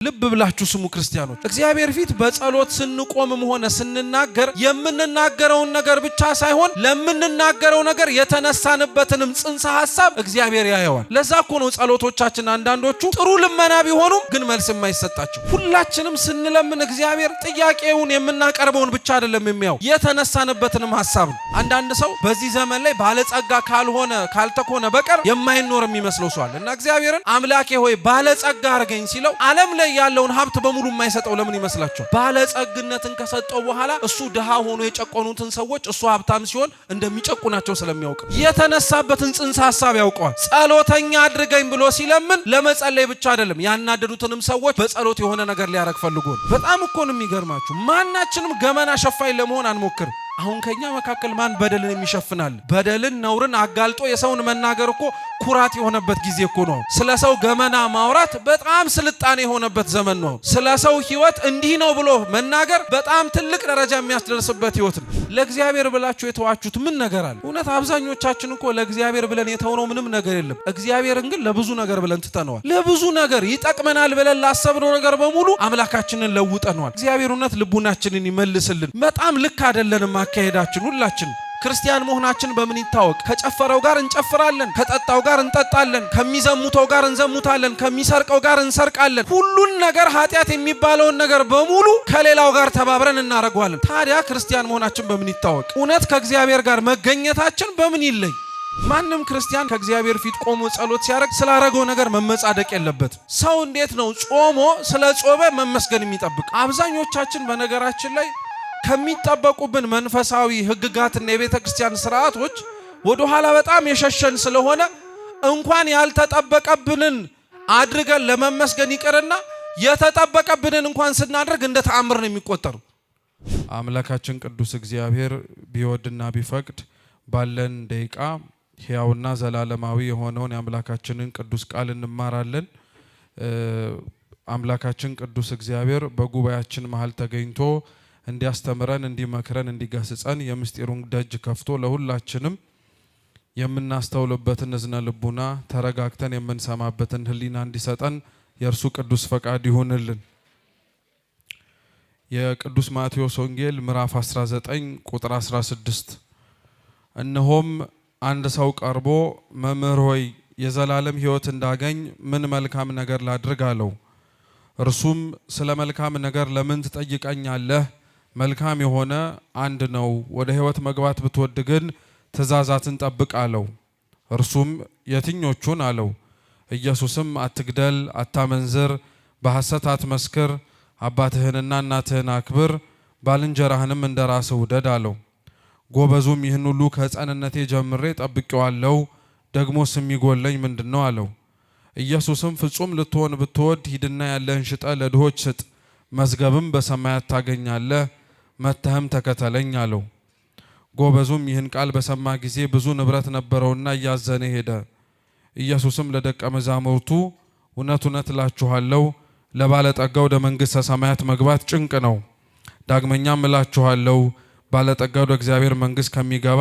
ልብ ብላችሁ ስሙ ክርስቲያኖች። እግዚአብሔር ፊት በጸሎት ስንቆምም ሆነ ስንናገር የምንናገረውን ነገር ብቻ ሳይሆን ለምንናገረው ነገር የተነሳንበትንም ጽንሰ ሐሳብ እግዚአብሔር ያየዋል። ለዛ እኮ ነው ጸሎቶቻችን አንዳንዶቹ ጥሩ ልመና ቢሆኑም ግን መልስ የማይሰጣቸው። ሁላችንም ስንለምን እግዚአብሔር ጥያቄውን የምናቀርበውን ብቻ አይደለም የሚያው የተነሳንበትንም ሐሳብ ነው። አንዳንድ ሰው በዚህ ዘመን ላይ ባለጸጋ ካልተኮነ በቀር የማይኖር የሚመስለው ሰው አለ እና እግዚአብሔርን አምላኬ ሆይ ባለጸጋ አርገኝ ሲለው ዓለም ላይ ያለውን ሀብት በሙሉ የማይሰጠው ለምን ይመስላችኋል? ባለጸግነትን ከሰጠው በኋላ እሱ ድሃ ሆኖ የጨቆኑትን ሰዎች እሱ ሀብታም ሲሆን እንደሚጨቁናቸው ስለሚያውቅ የተነሳበትን ጽንሰ ሐሳብ ያውቀዋል። ጸሎተኛ አድርገኝ ብሎ ሲለምን ለመጸለይ ብቻ አይደለም፣ ያናደዱትንም ሰዎች በጸሎት የሆነ ነገር ሊያረግ ፈልጎ ነው። በጣም እኮ ነው የሚገርማችሁ። ማናችንም ገመና ሸፋኝ ለመሆን አንሞክር። አሁን ከኛ መካከል ማን በደልን የሚሸፍናል? በደልን ነውርን አጋልጦ የሰውን መናገር እኮ ኩራት የሆነበት ጊዜ እኮ ነው። ስለ ሰው ገመና ማውራት በጣም ስልጣኔ የሆነበት ዘመን ነው። ስለ ሰው ህይወት እንዲህ ነው ብሎ መናገር በጣም ትልቅ ደረጃ የሚያስደርስበት ህይወት ነው። ለእግዚአብሔር ብላችሁ የተዋችሁት ምን ነገር አለ? እውነት አብዛኞቻችን እኮ ለእግዚአብሔር ብለን የተውነው ምንም ነገር የለም። እግዚአብሔርን ግን ለብዙ ነገር ብለን ትተነዋል። ለብዙ ነገር ይጠቅመናል ብለን ላሰብነው ነገር በሙሉ አምላካችንን ለውጠነዋል። እግዚአብሔር እውነት ልቡናችንን ይመልስልን። በጣም ልክ አይደለንም አካሄዳችን። ሁላችን ክርስቲያን መሆናችን በምን ይታወቅ? ከጨፈረው ጋር እንጨፍራለን፣ ከጠጣው ጋር እንጠጣለን፣ ከሚዘሙተው ጋር እንዘሙታለን፣ ከሚሰርቀው ጋር እንሰርቃለን። ሁሉን ነገር ኃጢአት የሚባለውን ነገር በሙሉ ከሌላው ጋር ተባብረን እናደርገዋለን። ታዲያ ክርስቲያን መሆናችን በምን ይታወቅ? እውነት ከእግዚአብሔር ጋር መገኘታችን በምን ይለይ? ማንም ክርስቲያን ከእግዚአብሔር ፊት ቆሞ ጸሎት ሲያደርግ ስላረገው ነገር መመጻደቅ የለበት። ሰው እንዴት ነው ጾሞ ስለ ጾመ መመስገን የሚጠብቅ? አብዛኞቻችን በነገራችን ላይ ከሚጠበቁብን መንፈሳዊ ህግጋትና የቤተ ክርስቲያን ስርዓቶች ወደ ኋላ በጣም የሸሸን ስለሆነ እንኳን ያልተጠበቀብንን አድርገን ለመመስገን ይቅርና የተጠበቀብንን እንኳን ስናደርግ እንደ ተአምር ነው የሚቆጠሩ። አምላካችን ቅዱስ እግዚአብሔር ቢወድና ቢፈቅድ ባለን ደቂቃ ሕያውና ዘላለማዊ የሆነውን የአምላካችንን ቅዱስ ቃል እንማራለን። አምላካችን ቅዱስ እግዚአብሔር በጉባኤያችን መሃል ተገኝቶ እንዲያስተምረን፣ እንዲመክረን፣ እንዲገስጸን የምስጢሩን ደጅ ከፍቶ ለሁላችንም የምናስተውልበትን እዝነ ልቡና ተረጋግተን የምንሰማበትን ህሊና እንዲሰጠን የእርሱ ቅዱስ ፈቃድ ይሁንልን። የቅዱስ ማቴዎስ ወንጌል ምዕራፍ 19 ቁጥር 16 እነሆም አንድ ሰው ቀርቦ መምህር ሆይ የዘላለም ሕይወት እንዳገኝ ምን መልካም ነገር ላድርግ አለው። እርሱም ስለ መልካም ነገር ለምን ትጠይቀኛለህ? መልካም የሆነ አንድ ነው። ወደ ሕይወት መግባት ብትወድ ግን ትእዛዛትን ጠብቅ አለው። እርሱም የትኞቹን አለው? ኢየሱስም አትግደል፣ አታመንዝር፣ በሐሰት አትመስክር፣ አባትህንና እናትህን አክብር፣ ባልንጀራህንም እንደ ራስህ ውደድ አለው። ጎበዙም ይህን ሁሉ ከሕፃንነቴ ጀምሬ ጠብቄዋለሁ፣ ደግሞስ የሚጎለኝ ምንድነው አለው። ኢየሱስም ፍጹም ልትሆን ብትወድ ሂድና ያለህን ሽጠ ለድሆች ስጥ፣ መዝገብም በሰማያት ታገኛለህ፣ መጥተህም ተከተለኝ አለው። ጎበዙም ይህን ቃል በሰማ ጊዜ ብዙ ንብረት ነበረውና እያዘነ ሄደ። ኢየሱስም ለደቀ መዛሙርቱ እውነት እውነት እላችኋለሁ ለባለጠጋው ወደ መንግሥተ ሰማያት መግባት ጭንቅ ነው። ዳግመኛም እላችኋለሁ ባለጠጋው ወደ እግዚአብሔር መንግሥት ከሚገባ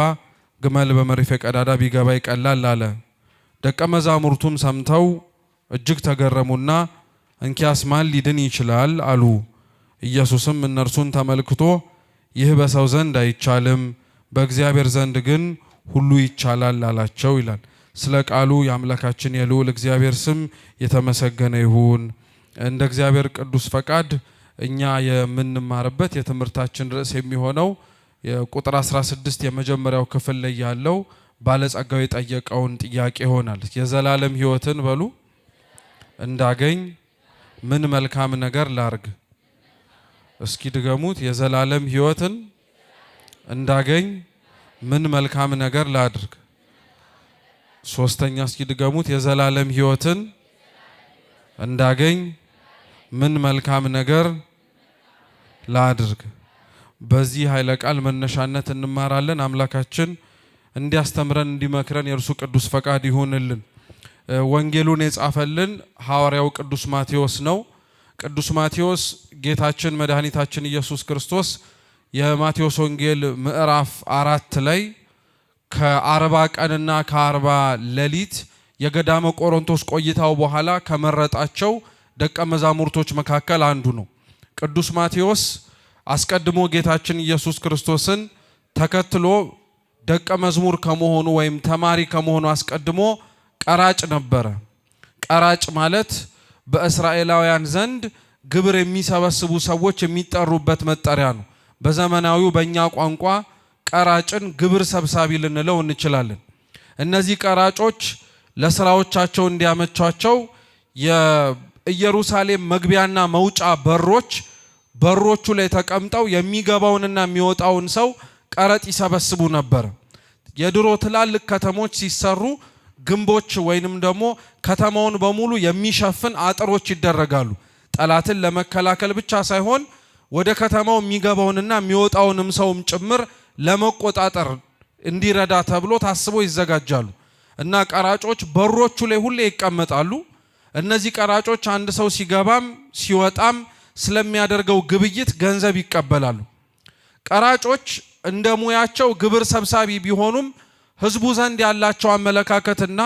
ግመል በመርፌ ቀዳዳ ቢገባ ይቀላል አለ። ደቀ መዛሙርቱም ሰምተው እጅግ ተገረሙና እንኪያስ ማን ሊድን ይችላል አሉ። ኢየሱስም እነርሱን ተመልክቶ ይህ በሰው ዘንድ አይቻልም፣ በእግዚአብሔር ዘንድ ግን ሁሉ ይቻላል አላቸው ይላል። ስለ ቃሉ የአምላካችን የልዑል እግዚአብሔር ስም የተመሰገነ ይሁን። እንደ እግዚአብሔር ቅዱስ ፈቃድ እኛ የምንማርበት የትምህርታችን ርዕስ የሚሆነው የቁጥር 16 የመጀመሪያው ክፍል ላይ ያለው ባለጸጋው የጠየቀውን ጥያቄ ይሆናል። የዘላለም ሕይወትን በሉ እንዳገኝ ምን መልካም ነገር ላርግ? እስኪ ድገሙት። የዘላለም ሕይወትን እንዳገኝ ምን መልካም ነገር ላድርግ? ሶስተኛ እስኪ ድገሙት። የዘላለም ሕይወትን እንዳገኝ ምን መልካም ነገር ላድርግ? በዚህ ኃይለ ቃል መነሻነት እንማራለን። አምላካችን እንዲያስተምረን እንዲመክረን የእርሱ ቅዱስ ፈቃድ ይሁንልን። ወንጌሉን የጻፈልን ሐዋርያው ቅዱስ ማቴዎስ ነው። ቅዱስ ማቴዎስ ጌታችን መድኃኒታችን ኢየሱስ ክርስቶስ የማቴዎስ ወንጌል ምዕራፍ 4 ላይ ከ40 ቀንና ከ40 ሌሊት የገዳመ ቆሮንቶስ ቆይታው በኋላ ከመረጣቸው ደቀ መዛሙርቶች መካከል አንዱ ነው። ቅዱስ ማቴዎስ አስቀድሞ ጌታችን ኢየሱስ ክርስቶስን ተከትሎ ደቀ መዝሙር ከመሆኑ ወይም ተማሪ ከመሆኑ አስቀድሞ ቀራጭ ነበረ። ቀራጭ ማለት በእስራኤላውያን ዘንድ ግብር የሚሰበስቡ ሰዎች የሚጠሩበት መጠሪያ ነው። በዘመናዊው በእኛ ቋንቋ ቀራጭን ግብር ሰብሳቢ ልንለው እንችላለን። እነዚህ ቀራጮች ለስራዎቻቸው እንዲያመቻቸው የኢየሩሳሌም መግቢያና መውጫ በሮቹ ላይ ተቀምጠው የሚገባውንና የሚወጣውን ሰው ቀረጥ ይሰበስቡ ነበር። የድሮ ትላልቅ ከተሞች ሲሰሩ ግንቦች ወይንም ደግሞ ከተማውን በሙሉ የሚሸፍን አጥሮች ይደረጋሉ። ጠላትን ለመከላከል ብቻ ሳይሆን ወደ ከተማው የሚገባውንና የሚወጣውንም ሰውም ጭምር ለመቆጣጠር እንዲረዳ ተብሎ ታስቦ ይዘጋጃሉ። እና ቀራጮች በሮቹ ላይ ሁሌ ይቀመጣሉ። እነዚህ ቀራጮች አንድ ሰው ሲገባም ሲወጣም ስለሚያደርገው ግብይት ገንዘብ ይቀበላሉ። ቀራጮች እንደ ሙያቸው ግብር ሰብሳቢ ቢሆኑም ህዝቡ ዘንድ ያላቸው አመለካከትና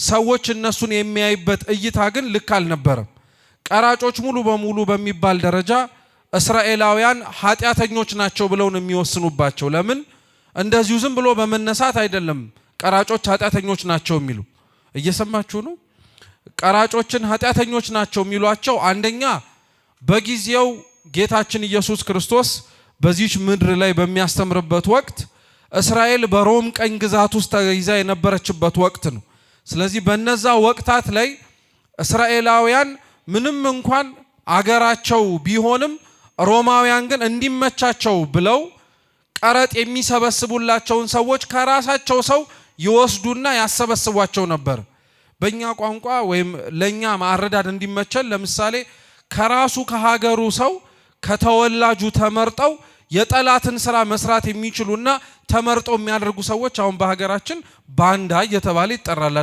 ሰዎች እነሱን የሚያይበት እይታ ግን ልክ አልነበረም። ቀራጮች ሙሉ በሙሉ በሚባል ደረጃ እስራኤላውያን ኃጢአተኞች ናቸው ብለው ነው የሚወስኑባቸው። ለምን? እንደዚሁ ዝም ብሎ በመነሳት አይደለም ቀራጮች ኃጢአተኞች ናቸው የሚሉ። እየሰማችሁ ነው? ቀራጮችን ኃጢአተኞች ናቸው የሚሏቸው አንደኛ በጊዜው ጌታችን ኢየሱስ ክርስቶስ በዚች ምድር ላይ በሚያስተምርበት ወቅት እስራኤል በሮም ቀኝ ግዛት ውስጥ ተይዛ የነበረችበት ወቅት ነው። ስለዚህ በነዛ ወቅታት ላይ እስራኤላውያን ምንም እንኳን አገራቸው ቢሆንም ሮማውያን ግን እንዲመቻቸው ብለው ቀረጥ የሚሰበስቡላቸውን ሰዎች ከራሳቸው ሰው ይወስዱና ያሰበስቧቸው ነበር። በእኛ ቋንቋ ወይም ለኛ ማረዳድ እንዲመቸል ለምሳሌ ከራሱ ከሀገሩ ሰው ከተወላጁ ተመርጠው የጠላትን ስራ መስራት የሚችሉና ተመርጠው የሚያደርጉ ሰዎች አሁን በሀገራችን ባንዳ እየተባለ ይጠራል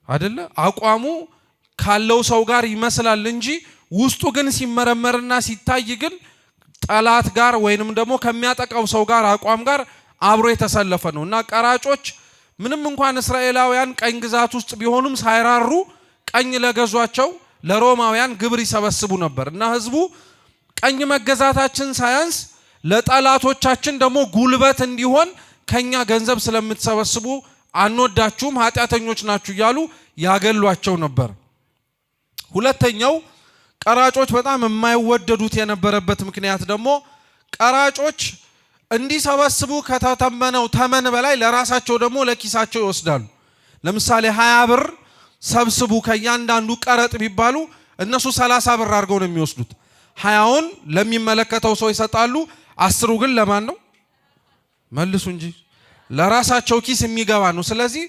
አይደለ? አቋሙ ካለው ሰው ጋር ይመስላል እንጂ ውስጡ ግን ሲመረመርና ሲታይ ግን ጠላት ጋር ወይንም ደግሞ ከሚያጠቃው ሰው ጋር አቋም ጋር አብሮ የተሰለፈ ነው። እና ቀራጮች ምንም እንኳን እስራኤላውያን ቀኝ ግዛት ውስጥ ቢሆኑም ሳይራሩ ቀኝ ለገዟቸው ለሮማውያን ግብር ይሰበስቡ ነበር። እና ህዝቡ ቀኝ መገዛታችን ሳያንስ ለጠላቶቻችን ደግሞ ጉልበት እንዲሆን ከኛ ገንዘብ ስለምትሰበስቡ አንወዳችሁም፣ ኃጢአተኞች ናችሁ እያሉ ያገሏቸው ነበር። ሁለተኛው ቀራጮች በጣም የማይወደዱት የነበረበት ምክንያት ደግሞ ቀራጮች እንዲሰበስቡ ከተተመነው ተመን በላይ ለራሳቸው ደግሞ ለኪሳቸው ይወስዳሉ። ለምሳሌ 20 ብር ሰብስቡ ከእያንዳንዱ ቀረጥ ቢባሉ እነሱ 30 ብር አድርገው ነው የሚወስዱት። 20ውን ለሚመለከተው ሰው ይሰጣሉ። 10ሩ ግን ለማን ነው? መልሱ እንጂ ለራሳቸው ኪስ የሚገባ ነው። ስለዚህ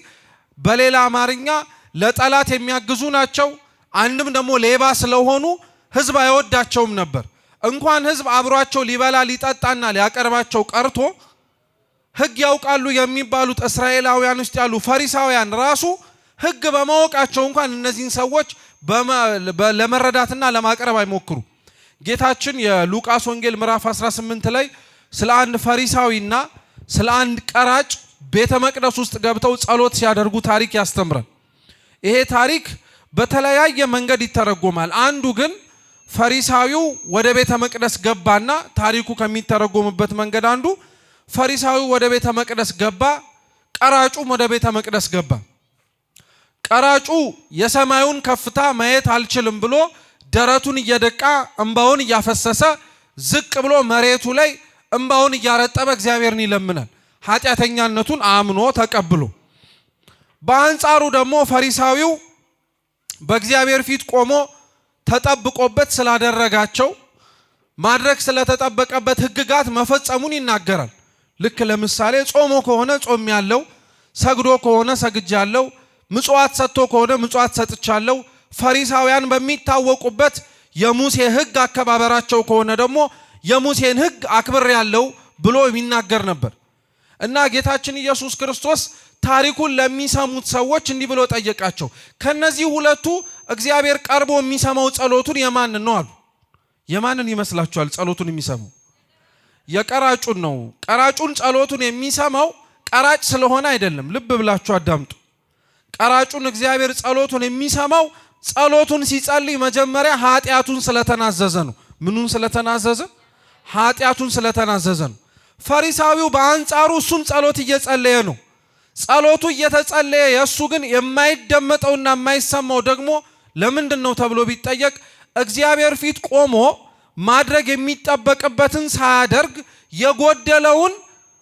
በሌላ አማርኛ ለጠላት የሚያግዙ ናቸው። አንድም ደግሞ ሌባ ስለሆኑ ህዝብ አይወዳቸውም ነበር። እንኳን ህዝብ አብሯቸው ሊበላ ሊጠጣና ሊያቀርባቸው ቀርቶ ህግ ያውቃሉ የሚባሉት እስራኤላውያን ውስጥ ያሉ ፈሪሳውያን ራሱ ህግ በማወቃቸው እንኳን እነዚህን ሰዎች ለመረዳትና ለማቅረብ አይሞክሩ። ጌታችን የሉቃስ ወንጌል ምዕራፍ 18 ላይ ስለ አንድ ፈሪሳዊና ስለ አንድ ቀራጭ ቤተ መቅደስ ውስጥ ገብተው ጸሎት ሲያደርጉ ታሪክ ያስተምራል። ይሄ ታሪክ በተለያየ መንገድ ይተረጎማል። አንዱ ግን ፈሪሳዊው ወደ ቤተ መቅደስ ገባና ታሪኩ ከሚተረጎምበት መንገድ አንዱ ፈሪሳዊው ወደ ቤተ መቅደስ ገባ፣ ቀራጩም ወደ ቤተ መቅደስ ገባ። ቀራጩ የሰማዩን ከፍታ ማየት አልችልም ብሎ ደረቱን እየደቃ እንባውን እያፈሰሰ ዝቅ ብሎ መሬቱ ላይ እንባውን እያረጠበ እግዚአብሔርን ይለምናል፣ ኃጢአተኛነቱን አምኖ ተቀብሎ። በአንጻሩ ደግሞ ፈሪሳዊው በእግዚአብሔር ፊት ቆሞ ተጠብቆበት ስላደረጋቸው ማድረግ ስለተጠበቀበት ህግጋት መፈጸሙን ይናገራል። ልክ ለምሳሌ ጾሞ ከሆነ ጾም ያለው፣ ሰግዶ ከሆነ ሰግጃለሁ፣ ምጽዋት ሰጥቶ ከሆነ ምጽዋት ሰጥቻለሁ። ፈሪሳውያን በሚታወቁበት የሙሴ ህግ አከባበራቸው ከሆነ ደግሞ የሙሴን ህግ አክብር ያለው ብሎ የሚናገር ነበር። እና ጌታችን ኢየሱስ ክርስቶስ ታሪኩን ለሚሰሙት ሰዎች እንዲህ ብሎ ጠየቃቸው፣ ከነዚህ ሁለቱ እግዚአብሔር ቀርቦ የሚሰማው ጸሎቱን የማንን ነው አሉ። የማንን ይመስላችኋል ጸሎቱን የሚሰማው? የቀራጩን ነው። ቀራጩን ጸሎቱን የሚሰማው ቀራጭ ስለሆነ አይደለም። ልብ ብላችሁ አዳምጡ። ቀራጩን እግዚአብሔር ጸሎቱን የሚሰማው ጸሎቱን ሲጸልይ መጀመሪያ ኃጢያቱን ስለተናዘዘ ነው። ምኑን ስለተናዘዘ? ኃጢያቱን ስለተናዘዘ ነው። ፈሪሳዊው በአንጻሩ እሱም ጸሎት እየጸለየ ነው። ጸሎቱ እየተጸለየ የእሱ ግን የማይደመጠውና የማይሰማው ደግሞ ለምንድን ነው ተብሎ ቢጠየቅ እግዚአብሔር ፊት ቆሞ ማድረግ የሚጠበቅበትን ሳያደርግ የጎደለውን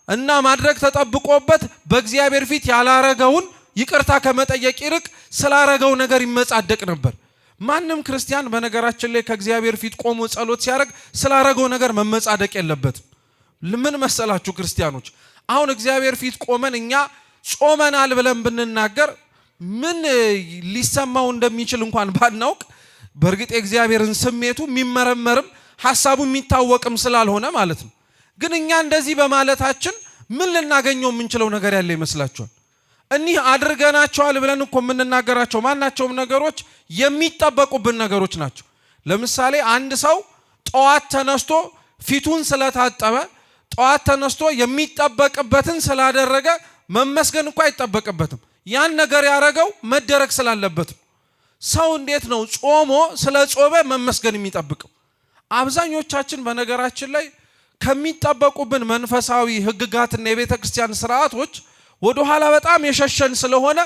እና ማድረግ ተጠብቆበት በእግዚአብሔር ፊት ያላረገውን ይቅርታ ከመጠየቅ ይልቅ ስላረገው ነገር ይመጻደቅ ነበር። ማንም ክርስቲያን በነገራችን ላይ ከእግዚአብሔር ፊት ቆሞ ጸሎት ሲያደርግ ስላረገው ነገር መመጻደቅ የለበትም። ምን መሰላችሁ ክርስቲያኖች፣ አሁን እግዚአብሔር ፊት ቆመን እኛ ጾመናል ብለን ብንናገር ምን ሊሰማው እንደሚችል እንኳን ባናውቅ፣ በእርግጥ የእግዚአብሔርን ስሜቱ የሚመረመርም ሐሳቡ የሚታወቅም ስላልሆነ ማለት ነው። ግን እኛ እንደዚህ በማለታችን ምን ልናገኘው የምንችለው ነገር ያለ ይመስላችኋል? እኒህ አድርገናቸዋል ብለን እኮ የምንናገራቸው ማናቸውም ነገሮች የሚጠበቁብን ነገሮች ናቸው። ለምሳሌ አንድ ሰው ጠዋት ተነስቶ ፊቱን ስለታጠበ፣ ጠዋት ተነስቶ የሚጠበቅበትን ስላደረገ መመስገን እኮ አይጠበቅበትም። ያን ነገር ያረገው መደረግ ስላለበት። ሰው እንዴት ነው ጾሞ ስለ ጾመ መመስገን የሚጠብቀው? አብዛኞቻችን በነገራችን ላይ ከሚጠበቁብን መንፈሳዊ ህግጋትና የቤተ ክርስቲያን ስርዓቶች ወደ ኋላ በጣም የሸሸን ስለሆነ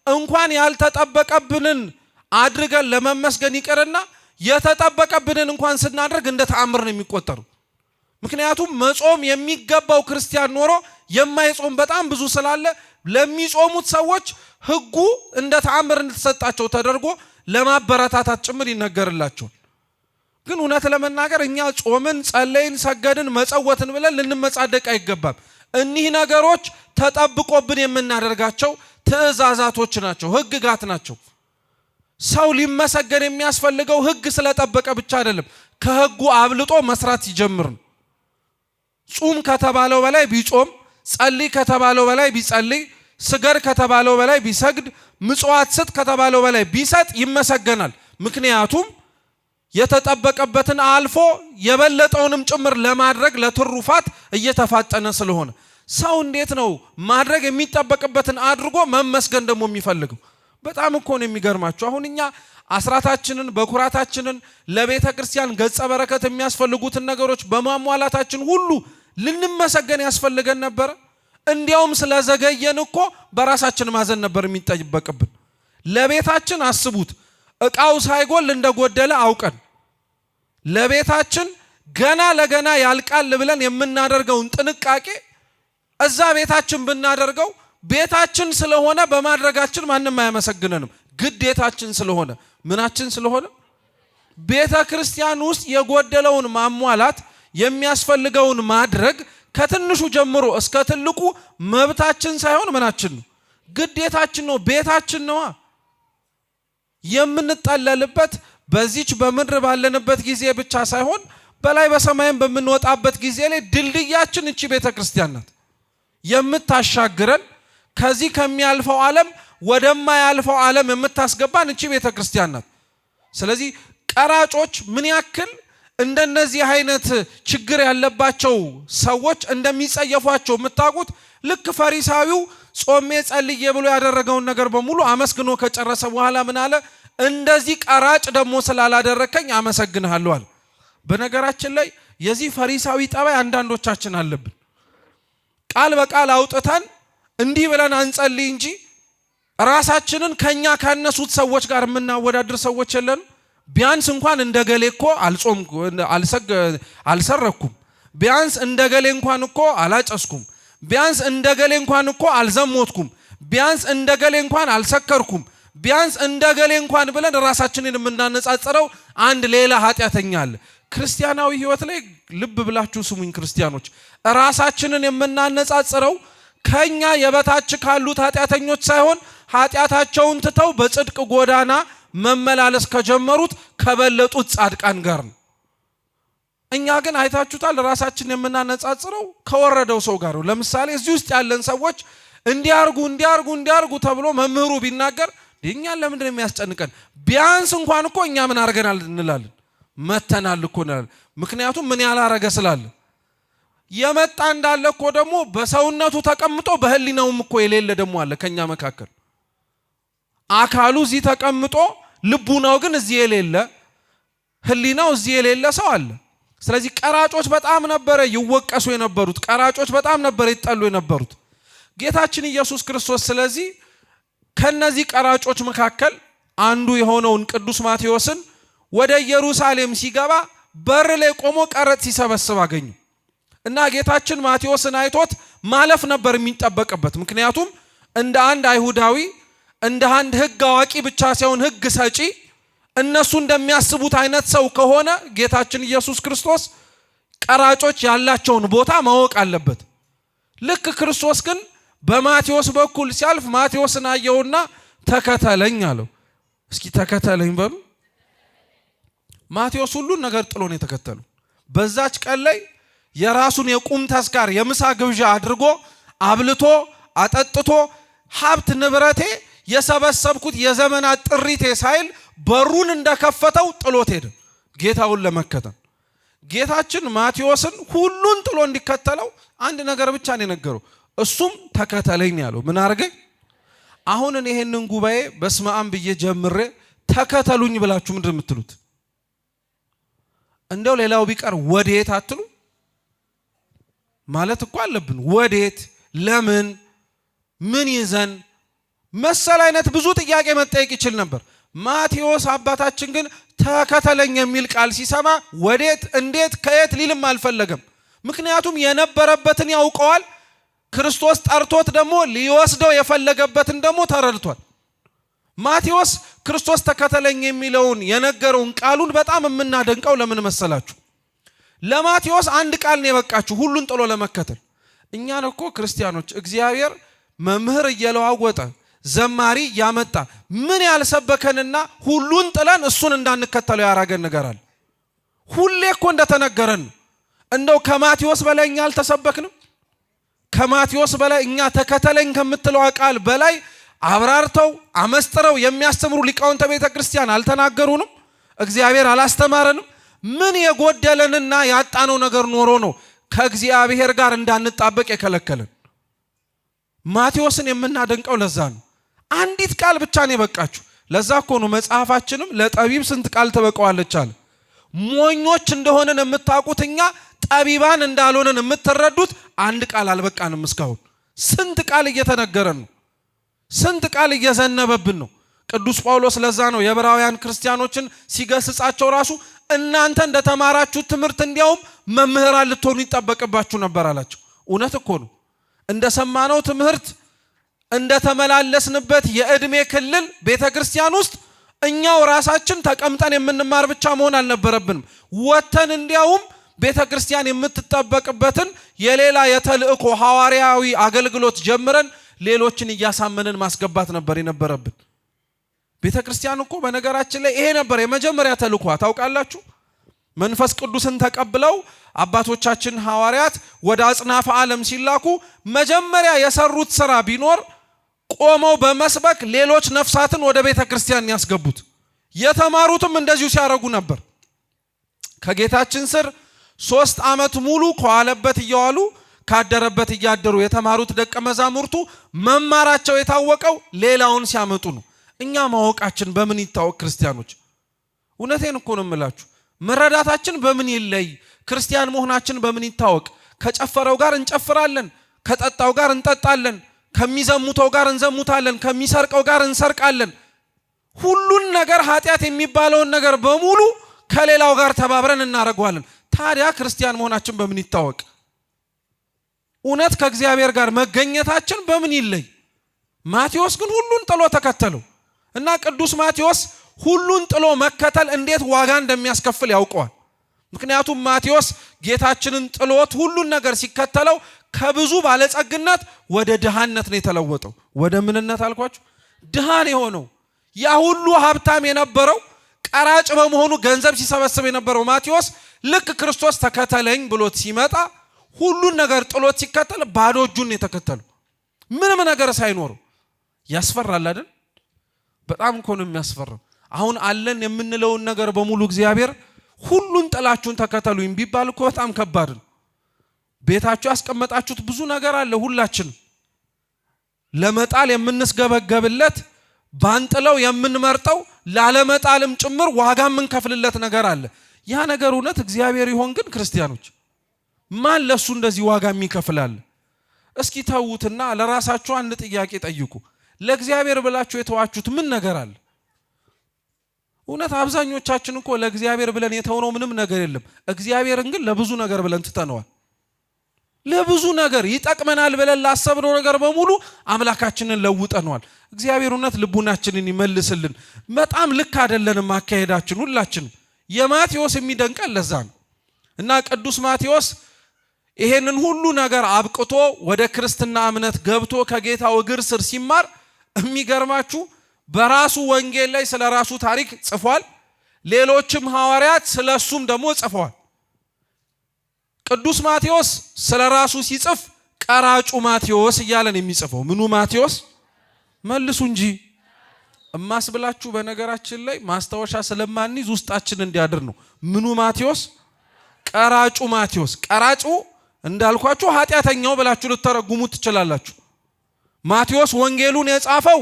እንኳን ያልተጠበቀብንን አድርገን ለመመስገን ይቀርና የተጠበቀብንን እንኳን ስናደርግ እንደ ተአምር ነው የሚቆጠረው። ምክንያቱም መጾም የሚገባው ክርስቲያን ኖሮ የማይጾም በጣም ብዙ ስላለ ለሚጾሙት ሰዎች ህጉ እንደ ተአምር እንድትሰጣቸው ተደርጎ ለማበረታታት ጭምር ይነገርላቸዋል። ግን እውነት ለመናገር እኛ ጾምን፣ ጸለይን፣ ሰገድን፣ መጸወትን ብለን ልንመጻደቅ አይገባም። እኒህ ነገሮች ተጠብቆብን የምናደርጋቸው ትእዛዛቶች ናቸው፣ ህግጋት ናቸው። ሰው ሊመሰገን የሚያስፈልገው ህግ ስለጠበቀ ብቻ አይደለም፣ ከህጉ አብልጦ መስራት ሲጀምር ነው። ጹም ከተባለው በላይ ቢጾም፣ ጸልይ ከተባለው በላይ ቢጸልይ፣ ስገድ ከተባለው በላይ ቢሰግድ፣ ምጽዋት ስጥ ከተባለው በላይ ቢሰጥ ይመሰገናል። ምክንያቱም የተጠበቀበትን አልፎ የበለጠውንም ጭምር ለማድረግ ለትሩፋት እየተፋጠነ ስለሆነ። ሰው እንዴት ነው ማድረግ የሚጠበቅበትን አድርጎ መመስገን ደግሞ የሚፈልገው? በጣም እኮ ነው የሚገርማችሁ። አሁን እኛ አስራታችንን በኩራታችንን ለቤተ ክርስቲያን ገጸ በረከት የሚያስፈልጉትን ነገሮች በማሟላታችን ሁሉ ልንመሰገን ያስፈልገን ነበር። እንዲያውም ስለዘገየን እኮ በራሳችን ማዘን ነበር የሚጠበቅብን። ለቤታችን አስቡት፣ እቃው ሳይጎል እንደጎደለ አውቀን ለቤታችን ገና ለገና ያልቃል ብለን የምናደርገውን ጥንቃቄ እዛ ቤታችን ብናደርገው ቤታችን ስለሆነ በማድረጋችን ማንም አያመሰግነንም። ግዴታችን ስለሆነ ምናችን ስለሆነ ቤተ ክርስቲያን ውስጥ የጎደለውን ማሟላት የሚያስፈልገውን ማድረግ ከትንሹ ጀምሮ እስከ ትልቁ መብታችን ሳይሆን ምናችን ነው? ግዴታችን ነው። ቤታችን ነው። የምንጠለልበት በዚች በምድር ባለንበት ጊዜ ብቻ ሳይሆን በላይ በሰማይም በምንወጣበት ጊዜ ላይ ድልድያችን እቺ ቤተ ክርስቲያን ናት። የምታሻግረን ከዚህ ከሚያልፈው ዓለም ወደማያልፈው ዓለም የምታስገባን እቺ ቤተ ክርስቲያን ናት። ስለዚህ ቀራጮች ምን ያክል እንደነዚህ አይነት ችግር ያለባቸው ሰዎች እንደሚጸየፏቸው የምታውቁት ልክ ፈሪሳዊው ጾሜ ጸልዬ ብሎ ያደረገውን ነገር በሙሉ አመስግኖ ከጨረሰ በኋላ ምን አለ? እንደዚህ ቀራጭ ደግሞ ስላላደረከኝ አመሰግንሃለሁ አለ። በነገራችን ላይ የዚህ ፈሪሳዊ ጠባይ አንዳንዶቻችን አለብን። ቃል በቃል አውጥተን እንዲህ ብለን አንጸልይ እንጂ ራሳችንን ከኛ ካነሱት ሰዎች ጋር የምናወዳድር ሰዎች የለን። ቢያንስ እንኳን እንደገሌ እኮ አልሰረኩም፣ ቢያንስ እንደገሌ እንኳን እኮ አላጨስኩም፣ ቢያንስ እንደገሌ እንኳን እኮ አልዘሞትኩም፣ ቢያንስ እንደገሌ እንኳን አልሰከርኩም፣ ቢያንስ እንደገሌ እንኳን ብለን ራሳችንን የምናነጻጽረው አንድ ሌላ ኃጢአተኛ አለ። ክርስቲያናዊ ህይወት ላይ ልብ ብላችሁ ስሙኝ ክርስቲያኖች፣ ራሳችንን የምናነጻጽረው ከኛ የበታች ካሉት ኃጢአተኞች ሳይሆን ኃጢአታቸውን ትተው በጽድቅ ጎዳና መመላለስ ከጀመሩት ከበለጡት ጻድቃን ጋር ነው። እኛ ግን አይታችሁታል፣ ራሳችንን የምናነጻጽረው ከወረደው ሰው ጋር ነው። ለምሳሌ እዚህ ውስጥ ያለን ሰዎች እንዲያርጉ ተብሎ መምህሩ ቢናገር እኛን ለምንድን ነው የሚያስጨንቀን? ቢያንስ እንኳን እኮ እኛ ምን አርገናል እንላለን፣ መተናል እኮ እንላለን። ምክንያቱም ምን ያላረገ ስላለ። የመጣ እንዳለ እኮ ደግሞ በሰውነቱ ተቀምጦ በህሊናውም እኮ የሌለ ደግሞ አለ ከኛ መካከል። አካሉ እዚህ ተቀምጦ ልቡናው ግን እዚህ የሌለ ህሊናው እዚህ የሌለ ሰው አለ። ስለዚህ ቀራጮች በጣም ነበር ይወቀሱ የነበሩት፣ ቀራጮች በጣም ነበር ይጠሉ የነበሩት። ጌታችን ኢየሱስ ክርስቶስ ስለዚህ ከነዚህ ቀራጮች መካከል አንዱ የሆነውን ቅዱስ ማቴዎስን ወደ ኢየሩሳሌም ሲገባ በር ላይ ቆሞ ቀረጥ ሲሰበስብ አገኙ እና ጌታችን ማቴዎስን አይቶት ማለፍ ነበር የሚጠበቅበት። ምክንያቱም እንደ አንድ አይሁዳዊ እንደ አንድ ህግ አዋቂ ብቻ ሳይሆን ህግ ሰጪ እነሱ እንደሚያስቡት አይነት ሰው ከሆነ ጌታችን ኢየሱስ ክርስቶስ ቀራጮች ያላቸውን ቦታ ማወቅ አለበት። ልክ ክርስቶስ ግን በማቴዎስ በኩል ሲያልፍ ማቴዎስን አየውና ተከተለኝ አለው። እስኪ ተከተለኝ በሉ። ማቴዎስ ሁሉን ነገር ጥሎ ነው የተከተለው። በዛች ቀን ላይ የራሱን የቁም ተስካር የምሳ ግብዣ አድርጎ አብልቶ አጠጥቶ ሀብት ንብረቴ የሰበሰብኩት የዘመናት ጥሪቴ ሳይል በሩን እንደከፈተው ጥሎት ሄደ ጌታውን ለመከተል። ጌታችን ማቴዎስን ሁሉን ጥሎ እንዲከተለው አንድ ነገር ብቻ ነው የነገረው፣ እሱም ተከተለኝ ያለው። ምን አርገኝ? አሁን እኔ ይሄንን ጉባኤ በስመ አብ ብዬ ጀምሬ ተከተሉኝ ብላችሁ ምንድን የምትሉት? እንደው ሌላው ቢቀር ወዴት አትሉ ማለት እኮ አለብን። ወዴት፣ ለምን፣ ምን ይዘን መሰል አይነት ብዙ ጥያቄ መጠየቅ ይችል ነበር። ማቴዎስ አባታችን ግን ተከተለኝ የሚል ቃል ሲሰማ ወዴት፣ እንዴት፣ ከየት ሊልም አልፈለገም። ምክንያቱም የነበረበትን ያውቀዋል። ክርስቶስ ጠርቶት ደግሞ ሊወስደው የፈለገበትን ደግሞ ተረድቷል። ማቴዎስ ክርስቶስ ተከተለኝ የሚለውን የነገረውን ቃሉን በጣም የምናደንቀው ለምን መሰላችሁ? ለማቴዎስ አንድ ቃል ነው የበቃችሁ ሁሉን ጥሎ ለመከተል። እኛን እኮ ክርስቲያኖች እግዚአብሔር መምህር እየለዋወጠ ዘማሪ ያመጣ ምን ያልሰበከንና ሁሉን ጥለን እሱን እንዳንከተለው ያራገን ነገር አለ። ሁሌ እኮ እንደተነገረን እንደው ከማቴዎስ በላይ እኛ አልተሰበክንም። ከማቴዎስ በላይ እኛ ተከተለኝ ከምትለው ቃል በላይ አብራርተው አመስጥረው የሚያስተምሩ ሊቃውንተ ቤተ ክርስቲያን አልተናገሩንም? እግዚአብሔር አላስተማረንም? ምን የጎደለንና ያጣነው ነገር ኖሮ ነው ከእግዚአብሔር ጋር እንዳንጣበቅ የከለከለን? ማቴዎስን የምናደንቀው ለዛ ነው። አንዲት ቃል ብቻ ነው የበቃችሁ። ለዛ እኮ ነው መጽሐፋችንም ለጠቢብ ስንት ቃል ትበቃዋለች አለ። ሞኞች እንደሆነን የምታውቁት እኛ ጠቢባን እንዳልሆነን የምትረዱት አንድ ቃል አልበቃንም እስካሁን። ስንት ቃል እየተነገረን ነው፣ ስንት ቃል እየዘነበብን ነው። ቅዱስ ጳውሎስ ለዛ ነው የዕብራውያን ክርስቲያኖችን ሲገስጻቸው ራሱ እናንተ እንደተማራችሁት ትምህርት እንዲያውም መምህራን ልትሆኑ ይጠበቅባችሁ ነበር አላቸው። እውነት እኮ ነው። እንደሰማነው ትምህርት እንደተመላለስንበት የእድሜ ክልል ቤተክርስቲያን ውስጥ እኛው ራሳችን ተቀምጠን የምንማር ብቻ መሆን አልነበረብንም። ወተን እንዲያውም ቤተክርስቲያን የምትጠበቅበትን የሌላ የተልእኮ ሐዋርያዊ አገልግሎት ጀምረን ሌሎችን እያሳመንን ማስገባት ነበር የነበረብን። ቤተክርስቲያን እኮ በነገራችን ላይ ይሄ ነበር የመጀመሪያ ተልእኮ። ታውቃላችሁ? መንፈስ ቅዱስን ተቀብለው አባቶቻችን ሐዋርያት ወደ አጽናፈ ዓለም ሲላኩ መጀመሪያ የሰሩት ስራ ቢኖር ቆመው በመስበክ ሌሎች ነፍሳትን ወደ ቤተክርስቲያን ያስገቡት። የተማሩትም እንደዚሁ ሲያረጉ ነበር። ከጌታችን ስር 3 ዓመት ሙሉ ከዋለበት እየዋሉ ካደረበት እያደሩ የተማሩት ደቀ መዛሙርቱ መማራቸው የታወቀው ሌላውን ሲያመጡ ነው። እኛ ማወቃችን በምን ይታወቅ? ክርስቲያኖች እውነቴን እኮ ነው የምላችሁ። መረዳታችን በምን ይለይ? ክርስቲያን መሆናችን በምን ይታወቅ? ከጨፈረው ጋር እንጨፍራለን፣ ከጠጣው ጋር እንጠጣለን፣ ከሚዘሙተው ጋር እንዘሙታለን፣ ከሚሰርቀው ጋር እንሰርቃለን። ሁሉን ነገር ኃጢአት የሚባለውን ነገር በሙሉ ከሌላው ጋር ተባብረን እናደርገዋለን። ታዲያ ክርስቲያን መሆናችን በምን ይታወቅ? እውነት ከእግዚአብሔር ጋር መገኘታችን በምን ይለይ? ማቴዎስ ግን ሁሉን ጥሎ ተከተለው እና ቅዱስ ማቴዎስ ሁሉን ጥሎ መከተል እንዴት ዋጋ እንደሚያስከፍል ያውቀዋል። ምክንያቱም ማቴዎስ ጌታችንን ጥሎት ሁሉን ነገር ሲከተለው ከብዙ ባለጸግነት ወደ ድሃነት ነው የተለወጠው። ወደ ምንነት አልኳችሁ? ድሃን የሆነው ያ ሁሉ ሀብታም የነበረው ቀራጭ በመሆኑ ገንዘብ ሲሰበስብ የነበረው ማቴዎስ ልክ ክርስቶስ ተከተለኝ ብሎት ሲመጣ ሁሉን ነገር ጥሎት ሲከተል ባዶ እጁን ነው የተከተለው፣ ምንም ነገር ሳይኖረው። ያስፈራል አይደል? በጣም እኮ ነው የሚያስፈራው። አሁን አለን የምንለውን ነገር በሙሉ እግዚአብሔር ሁሉን ጥላችሁን ተከተሉኝ ቢባል እኮ በጣም ከባድ ነው። ቤታችሁ ያስቀመጣችሁት ብዙ ነገር አለ። ሁላችንም ለመጣል የምንስገበገብለት ባንጥለው የምንመርጠው ላለመጣልም ጭምር ዋጋ የምንከፍልለት ነገር አለ። ያ ነገር እውነት እግዚአብሔር ይሆን? ግን ክርስቲያኖች ማን ለሱ እንደዚህ ዋጋ የሚከፍላል? እስኪ ተውትና ለራሳችሁ አንድ ጥያቄ ጠይቁ። ለእግዚአብሔር ብላችሁ የተዋችሁት ምን ነገር አለ? እውነት አብዛኞቻችን እኮ ለእግዚአብሔር ብለን የተውነው ምንም ነገር የለም። እግዚአብሔርን ግን ለብዙ ነገር ብለን ትተነዋል። ለብዙ ነገር ይጠቅመናል ብለን ላሰብነው ነገር በሙሉ አምላካችንን ለውጠነዋል። እግዚአብሔር እውነት ልቡናችንን ይመልስልን። በጣም ልክ አይደለንም አካሄዳችን ሁላችን። የማቴዎስ የሚደንቀን ለዛ ነው። እና ቅዱስ ማቴዎስ ይሄንን ሁሉ ነገር አብቅቶ ወደ ክርስትና እምነት ገብቶ ከጌታው እግር ስር ሲማር የሚገርማችሁ በራሱ ወንጌል ላይ ስለ ራሱ ታሪክ ጽፏል። ሌሎችም ሐዋርያት ስለሱም ደግሞ ጽፈዋል። ቅዱስ ማቴዎስ ስለ ራሱ ሲጽፍ ቀራጩ ማቴዎስ እያለን የሚጽፈው ምኑ ማቴዎስ? መልሱ እንጂ እማስብላችሁ። በነገራችን ላይ ማስታወሻ ስለማንይዝ ውስጣችን እንዲያድር ነው። ምኑ ማቴዎስ? ቀራጩ ማቴዎስ። ቀራጩ እንዳልኳችሁ ኃጢአተኛው ብላችሁ ልትተረጉሙት ትችላላችሁ። ማቴዎስ ወንጌሉን የጻፈው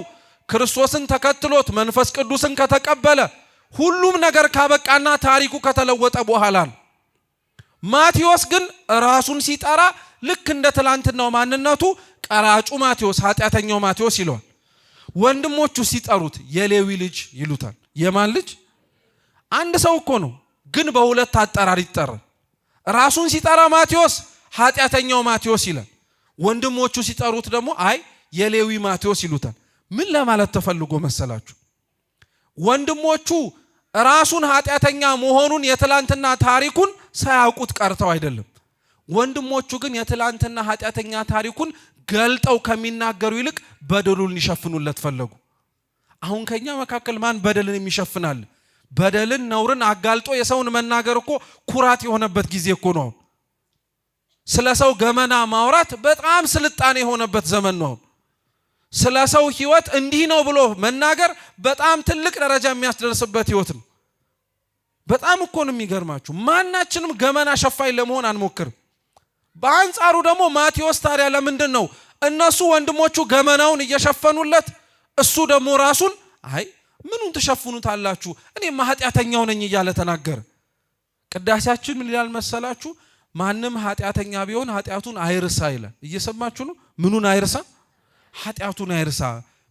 ክርስቶስን ተከትሎት መንፈስ ቅዱስን ከተቀበለ ሁሉም ነገር ካበቃና ታሪኩ ከተለወጠ በኋላ ነው። ማቴዎስ ግን ራሱን ሲጠራ ልክ እንደ ትላንትናው ማንነቱ ቀራጩ ማቴዎስ፣ ኃጢአተኛው ማቴዎስ ይለዋል። ወንድሞቹ ሲጠሩት የሌዊ ልጅ ይሉታል። የማን ልጅ? አንድ ሰው እኮ ነው፣ ግን በሁለት አጠራር ይጠራል። ራሱን ሲጠራ ማቴዎስ ኃጢአተኛው ማቴዎስ ይላል። ወንድሞቹ ሲጠሩት ደግሞ አይ የሌዊ ማቴዎስ ይሉታል። ምን ለማለት ተፈልጎ መሰላችሁ? ወንድሞቹ ራሱን ኃጢአተኛ መሆኑን የትላንትና ታሪኩን ሳያውቁት ቀርተው አይደለም። ወንድሞቹ ግን የትላንትና ኃጢአተኛ ታሪኩን ገልጠው ከሚናገሩ ይልቅ በደሉን ሊሸፍኑለት ፈለጉ። አሁን ከኛ መካከል ማን በደልን የሚሸፍናል? በደልን ነውርን አጋልጦ የሰውን መናገር እኮ ኩራት የሆነበት ጊዜ እኮ ነው። ስለ ሰው ገመና ማውራት በጣም ስልጣኔ የሆነበት ዘመን ነው። ስለ ሰው ህይወት እንዲህ ነው ብሎ መናገር በጣም ትልቅ ደረጃ የሚያስደርስበት ህይወት ነው። በጣም እኮ ነው የሚገርማችሁ። ማናችንም ገመና ሸፋኝ ለመሆን አንሞክርም። በአንጻሩ ደግሞ ማቴዎስ ታዲያ ለምንድን ነው እነሱ ወንድሞቹ ገመናውን እየሸፈኑለት እሱ ደግሞ ራሱን አይ ምኑን ትሸፍኑታላችሁ እኔማ ኃጢአተኛው ነኝ እያለ ተናገረ? ቅዳሴያችን ምን ይላል መሰላችሁ? ማንም ኃጢአተኛ ቢሆን ኃጢአቱን አይርሳ ይላል። እየሰማችሁ ነው? ምኑን አይርሳ? ኃጢአቱን አይርሳ።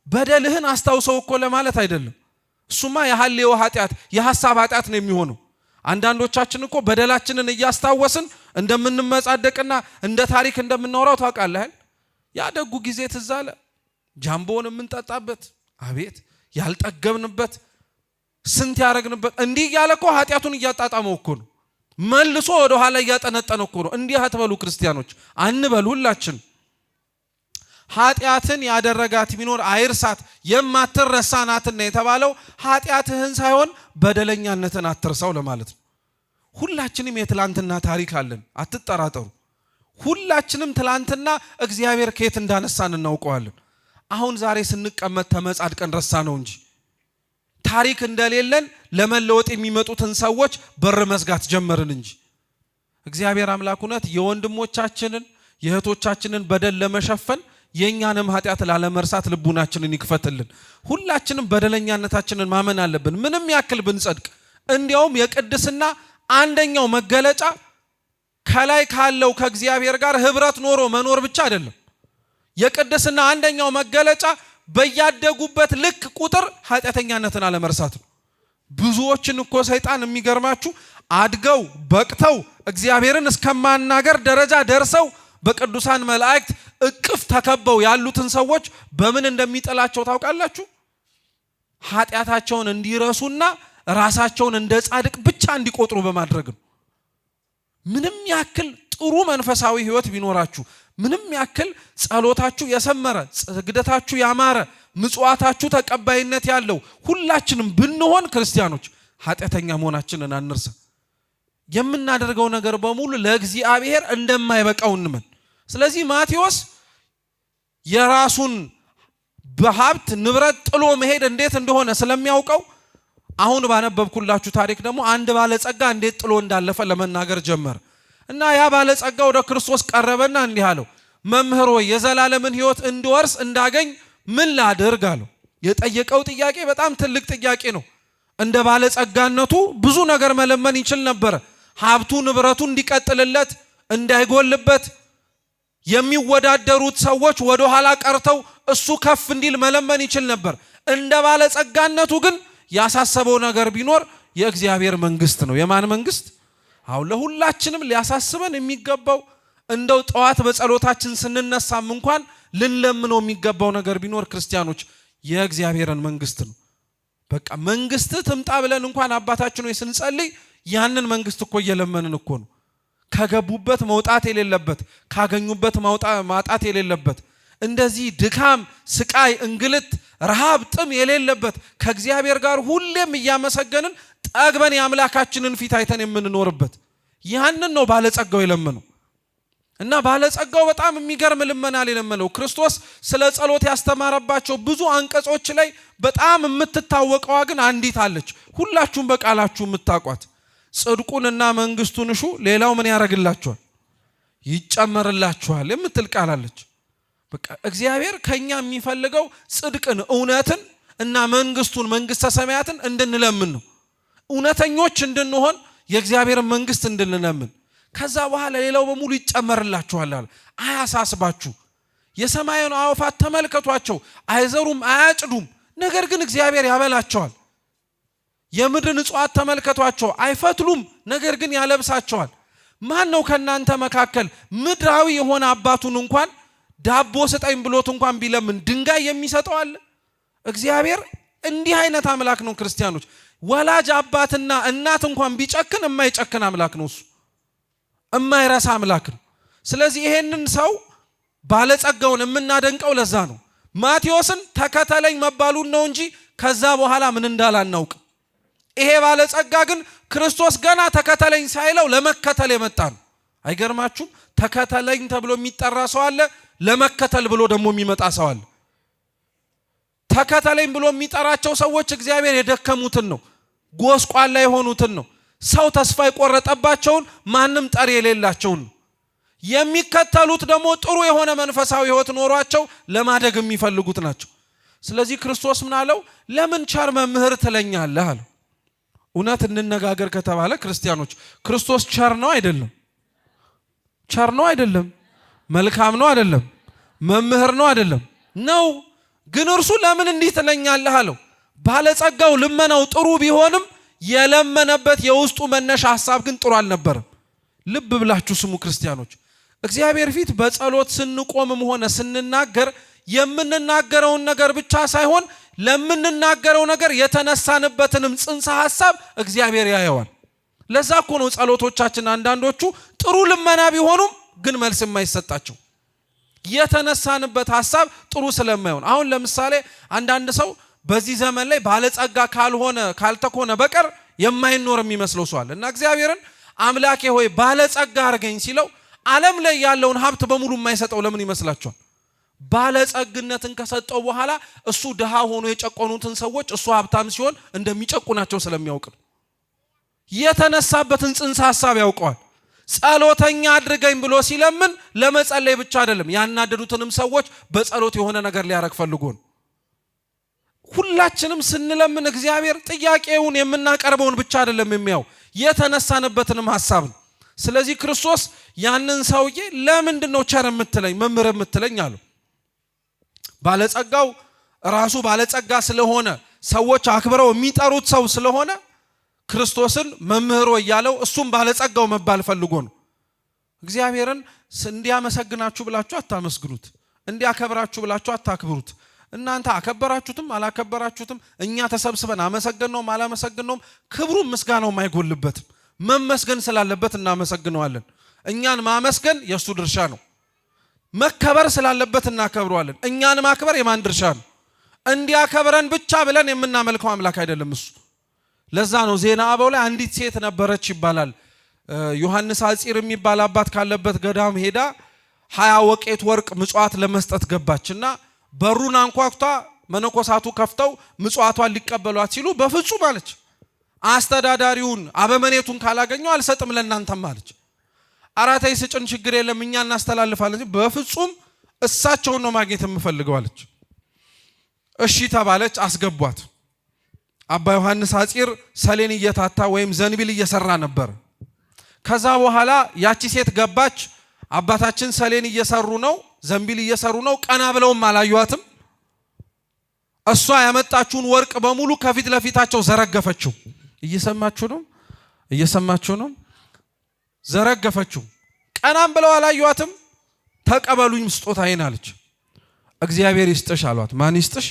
በደልህን አስታውሰው እኮ ለማለት አይደለም። እሱማ የሐሌው ኃጢአት የሐሳብ ኃጢአት ነው የሚሆነው። አንዳንዶቻችን እኮ በደላችንን እያስታወስን እንደምንመጻደቅና እንደ ታሪክ እንደምናወራው ታውቃለህ። ያ ደጉ ጊዜ ትዝ አለ። ጃምቦን የምንጠጣበት አቤት ያልጠገብንበት ስንት ያረግንበት እንዲህ ያለ እኮ ኃጢአቱን እያጣጣመው እኮ ነው። መልሶ ወደ ኋላ እያጠነጠነ እኮ ነው። እንዲህ አትበሉ ክርስቲያኖች፣ አንበል ሁላችን። ኃጢአትን ያደረጋት ቢኖር አይርሳት የማትረሳ ናትና የተባለው ኃጢአትህን ሳይሆን በደለኛነትን አትርሳው ለማለት ነው። ሁላችንም የትላንትና ታሪክ አለን፣ አትጠራጠሩ። ሁላችንም ትላንትና እግዚአብሔር ከየት እንዳነሳን እናውቀዋለን። አሁን ዛሬ ስንቀመጥ ተመጻድቀን ረሳ ነው እንጂ ታሪክ እንደሌለን ለመለወጥ የሚመጡትን ሰዎች በር መዝጋት ጀመርን እንጂ። እግዚአብሔር አምላክ እውነት የወንድሞቻችንን የእህቶቻችንን በደል ለመሸፈን የኛንም ኃጢአት ላለመርሳት ልቡናችንን ይክፈትልን። ሁላችንም በደለኛነታችንን ማመን አለብን። ምንም ያክል ብንጸድቅ፣ እንዲያውም የቅድስና አንደኛው መገለጫ ከላይ ካለው ከእግዚአብሔር ጋር ህብረት ኖሮ መኖር ብቻ አይደለም። የቅድስና አንደኛው መገለጫ በያደጉበት ልክ ቁጥር ኃጢአተኛነትን አለመርሳት ነው። ብዙዎችን እኮ ሰይጣን የሚገርማችሁ አድገው በቅተው እግዚአብሔርን እስከማናገር ደረጃ ደርሰው በቅዱሳን መላእክት እቅፍ ተከበው ያሉትን ሰዎች በምን እንደሚጠላቸው ታውቃላችሁ? ኃጢአታቸውን እንዲረሱና ራሳቸውን እንደ ጻድቅ ብቻ እንዲቆጥሩ በማድረግ ነው። ምንም ያክል ጥሩ መንፈሳዊ ህይወት ቢኖራችሁ፣ ምንም ያክል ጸሎታችሁ የሰመረ፣ ስግደታችሁ ያማረ፣ ምጽዋታችሁ ተቀባይነት ያለው ሁላችንም ብንሆን ክርስቲያኖች ኃጢአተኛ መሆናችንን አንርሳ። የምናደርገው ነገር በሙሉ ለእግዚአብሔር እንደማይበቃው እንመን። ስለዚህ ማቴዎስ የራሱን በሀብት ንብረት ጥሎ መሄድ እንዴት እንደሆነ ስለሚያውቀው አሁን ባነበብኩላችሁ ታሪክ ደግሞ አንድ ባለጸጋ እንዴት ጥሎ እንዳለፈ ለመናገር ጀመረ። እና ያ ባለጸጋ ወደ ክርስቶስ ቀረበና እንዲህ አለው፣ መምህር ሆይ የዘላለምን ህይወት እንድወርስ እንዳገኝ ምን ላድርግ አለው። የጠየቀው ጥያቄ በጣም ትልቅ ጥያቄ ነው። እንደ ባለጸጋነቱ ብዙ ነገር መለመን ይችል ነበር። ሀብቱ ንብረቱ እንዲቀጥልለት እንዳይጎልበት፣ የሚወዳደሩት ሰዎች ወደ ኋላ ቀርተው እሱ ከፍ እንዲል መለመን ይችል ነበር። እንደ ባለጸጋነቱ ግን ያሳሰበው ነገር ቢኖር የእግዚአብሔር መንግስት ነው። የማን መንግስት? አሁን ለሁላችንም ሊያሳስበን የሚገባው እንደው ጠዋት በጸሎታችን ስንነሳም እንኳን ልንለምነው የሚገባው ነገር ቢኖር ክርስቲያኖች የእግዚአብሔርን መንግስት ነው። በቃ መንግስት ትምጣ ብለን እንኳን አባታችን ሆይ ስንጸልይ ያንን መንግስት እኮ እየለመንን እኮ ነው። ከገቡበት መውጣት የሌለበት፣ ካገኙበት ማጣት የሌለበት፣ እንደዚህ ድካም፣ ስቃይ፣ እንግልት፣ ረሃብ፣ ጥም የሌለበት ከእግዚአብሔር ጋር ሁሌም እያመሰገንን ጠግበን የአምላካችንን ፊት አይተን የምንኖርበት ያንን ነው ባለጸጋው የለመነው። እና ባለጸጋው በጣም የሚገርም ልመና የለመነው። ክርስቶስ ስለ ጸሎት ያስተማረባቸው ብዙ አንቀጾች ላይ በጣም የምትታወቀዋ ግን አንዲት አለች፣ ሁላችሁም በቃላችሁ የምታቋት። ጽድቁንና መንግስቱን እሹ ሌላው ምን ያደርግላችኋል? ይጨመርላችኋል የምትል ቃል አለች። በቃ እግዚአብሔር ከኛ የሚፈልገው ጽድቅን፣ እውነትን እና መንግስቱን፣ መንግስተ ሰማያትን እንድንለምን ነው። እውነተኞች እንድንሆን የእግዚአብሔርን መንግስት እንድንለምን፣ ከዛ በኋላ ሌላው በሙሉ ይጨመርላችኋል አለ። አያሳስባችሁ። የሰማዩን አዕዋፋት ተመልከቷቸው፣ አይዘሩም አያጭዱም፣ ነገር ግን እግዚአብሔር ያበላቸዋል። የምድርን እጽዋት ተመልከቷቸው፣ አይፈትሉም፣ ነገር ግን ያለብሳቸዋል። ማን ነው ከናንተ መካከል ምድራዊ የሆነ አባቱን እንኳን ዳቦ ስጠኝ ብሎት እንኳን ቢለምን ድንጋይ የሚሰጠው አለ? እግዚአብሔር እንዲህ አይነት አምላክ ነው። ክርስቲያኖች ወላጅ አባትና እናት እንኳን ቢጨክን የማይጨክን አምላክ ነው። እሱ የማይረሳ አምላክ ነው። ስለዚህ ይሄንን ሰው ባለጸጋውን የምናደንቀው ለዛ ነው። ማቴዎስን ተከተለኝ መባሉን ነው እንጂ ከዛ በኋላ ምን እንዳላናውቅ። ይሄ ባለጸጋ ግን ክርስቶስ ገና ተከተለኝ ሳይለው ለመከተል የመጣ ነው። አይገርማችሁም? ተከተለኝ ተብሎ የሚጠራ ሰው አለ፣ ለመከተል ብሎ ደግሞ የሚመጣ ሰው አለ። ተከተለኝ ብሎ የሚጠራቸው ሰዎች እግዚአብሔር የደከሙትን ነው፣ ጎስቋላ የሆኑትን ነው፣ ሰው ተስፋ የቆረጠባቸውን፣ ማንም ጠሪ የሌላቸውን ነው። የሚከተሉት ደግሞ ጥሩ የሆነ መንፈሳዊ ሕይወት ኖሯቸው ለማደግ የሚፈልጉት ናቸው። ስለዚህ ክርስቶስ ምን አለው? ለምን ቸር መምህር ትለኛለህ አለው። እውነት እንነጋገር ከተባለ ክርስቲያኖች ክርስቶስ ቸር ነው አይደለም? ቸር ነው አይደለም? መልካም ነው አይደለም? መምህር ነው አይደለም? ነው። ግን እርሱ ለምን እንዲህ ትለኛለህ አለው። ባለጸጋው ልመናው ጥሩ ቢሆንም የለመነበት የውስጡ መነሻ ሐሳብ ግን ጥሩ አልነበረም። ልብ ብላችሁ ስሙ ክርስቲያኖች። እግዚአብሔር ፊት በጸሎት ስንቆምም ሆነ ስንናገር የምንናገረውን ነገር ብቻ ሳይሆን ለምንናገረው ነገር የተነሳንበትንም ጽንሰ ሐሳብ እግዚአብሔር ያየዋል። ለዛ እኮ ነው ጸሎቶቻችን አንዳንዶቹ ጥሩ ልመና ቢሆኑም ግን መልስ የማይሰጣቸው፣ የተነሳንበት ሐሳብ ጥሩ ስለማይሆን። አሁን ለምሳሌ አንዳንድ ሰው በዚህ ዘመን ላይ ባለጸጋ ካልተኮነ በቀር የማይኖር የሚመስለው ሰው አለ። እና እግዚአብሔርን አምላኬ ሆይ ባለጸጋ አድርገኝ ሲለው ዓለም ላይ ያለውን ሀብት በሙሉ የማይሰጠው ለምን ይመስላችኋል? ባለጸግነትን ከሰጠው በኋላ እሱ ድሃ ሆኖ የጨቆኑትን ሰዎች እሱ ሀብታም ሲሆን እንደሚጨቁናቸው ስለሚያውቅ ነው። የተነሳበትን ጽንሰ ሐሳብ ያውቀዋል። ጸሎተኛ አድርገኝ ብሎ ሲለምን ለመጸለይ ብቻ አይደለም፣ ያናደዱትንም ሰዎች በጸሎት የሆነ ነገር ሊያረግ ፈልጎ ነው። ሁላችንም ስንለምን እግዚአብሔር ጥያቄውን የምናቀርበውን ብቻ አይደለም የሚያው፣ የተነሳንበትንም ሐሳብ ነው። ስለዚህ ክርስቶስ ያንን ሰውዬ ለምንድነው ቸር የምትለኝ መምህር የምትለኝ አለው። ባለጸጋው ራሱ ባለጸጋ ስለሆነ ሰዎች አክብረው የሚጠሩት ሰው ስለሆነ ክርስቶስን መምህሮ እያለው እሱም ባለጸጋው መባል ፈልጎ ነው። እግዚአብሔርን እንዲያመሰግናችሁ ብላችሁ አታመስግኑት፣ እንዲያከብራችሁ ብላችሁ አታክብሩት። እናንተ አከበራችሁትም አላከበራችሁትም እኛ ተሰብስበን አመሰግነውም አላመሰግነውም ክብሩም ምስጋናውም አይጎልበትም። መመስገን ስላለበት እናመሰግነዋለን። እኛን ማመስገን የሱ ድርሻ ነው። መከበር ስላለበት እናከብረዋለን። እኛን ማክበር የማን ድርሻ ነው? እንዲያከብረን ብቻ ብለን የምናመልከው አምላክ አይደለም እሱ። ለዛ ነው ዜና አበው ላይ አንዲት ሴት ነበረች ይባላል። ዮሐንስ አጺር የሚባል አባት ካለበት ገዳም ሄዳ 20 ወቄት ወርቅ ምጽዋት ለመስጠት ገባችና በሩን አንኳኩታ መነኮሳቱ ከፍተው ምጽዋቷን ሊቀበሏት ሲሉ በፍጹም አለች። አስተዳዳሪውን አበመኔቱን ካላገኘው አልሰጥም ለእናንተም አለች። አራታይ ስጭን ችግር የለም እኛ እናስተላልፋለን፣ በፍጹም እሳቸውን ነው ማግኘት የምፈልገው አለች። እሺ ተባለች፣ አስገቧት። አባ ዮሐንስ ሐጺር ሰሌን እየታታ ወይም ዘንቢል እየሰራ ነበር። ከዛ በኋላ ያቺ ሴት ገባች። አባታችን ሰሌን እየሰሩ ነው፣ ዘንቢል እየሰሩ ነው። ቀና ብለውም አላዩአትም። እሷ ያመጣችውን ወርቅ በሙሉ ከፊት ለፊታቸው ዘረገፈችው። እየሰማችሁ ነው? ዘረገፈችው። ቀናም ብለው አላዩአትም። ተቀበሉኝ ስጦታዬን አለች። እግዚአብሔር ይስጥሽ አሏት። ማን ይስጥሽ?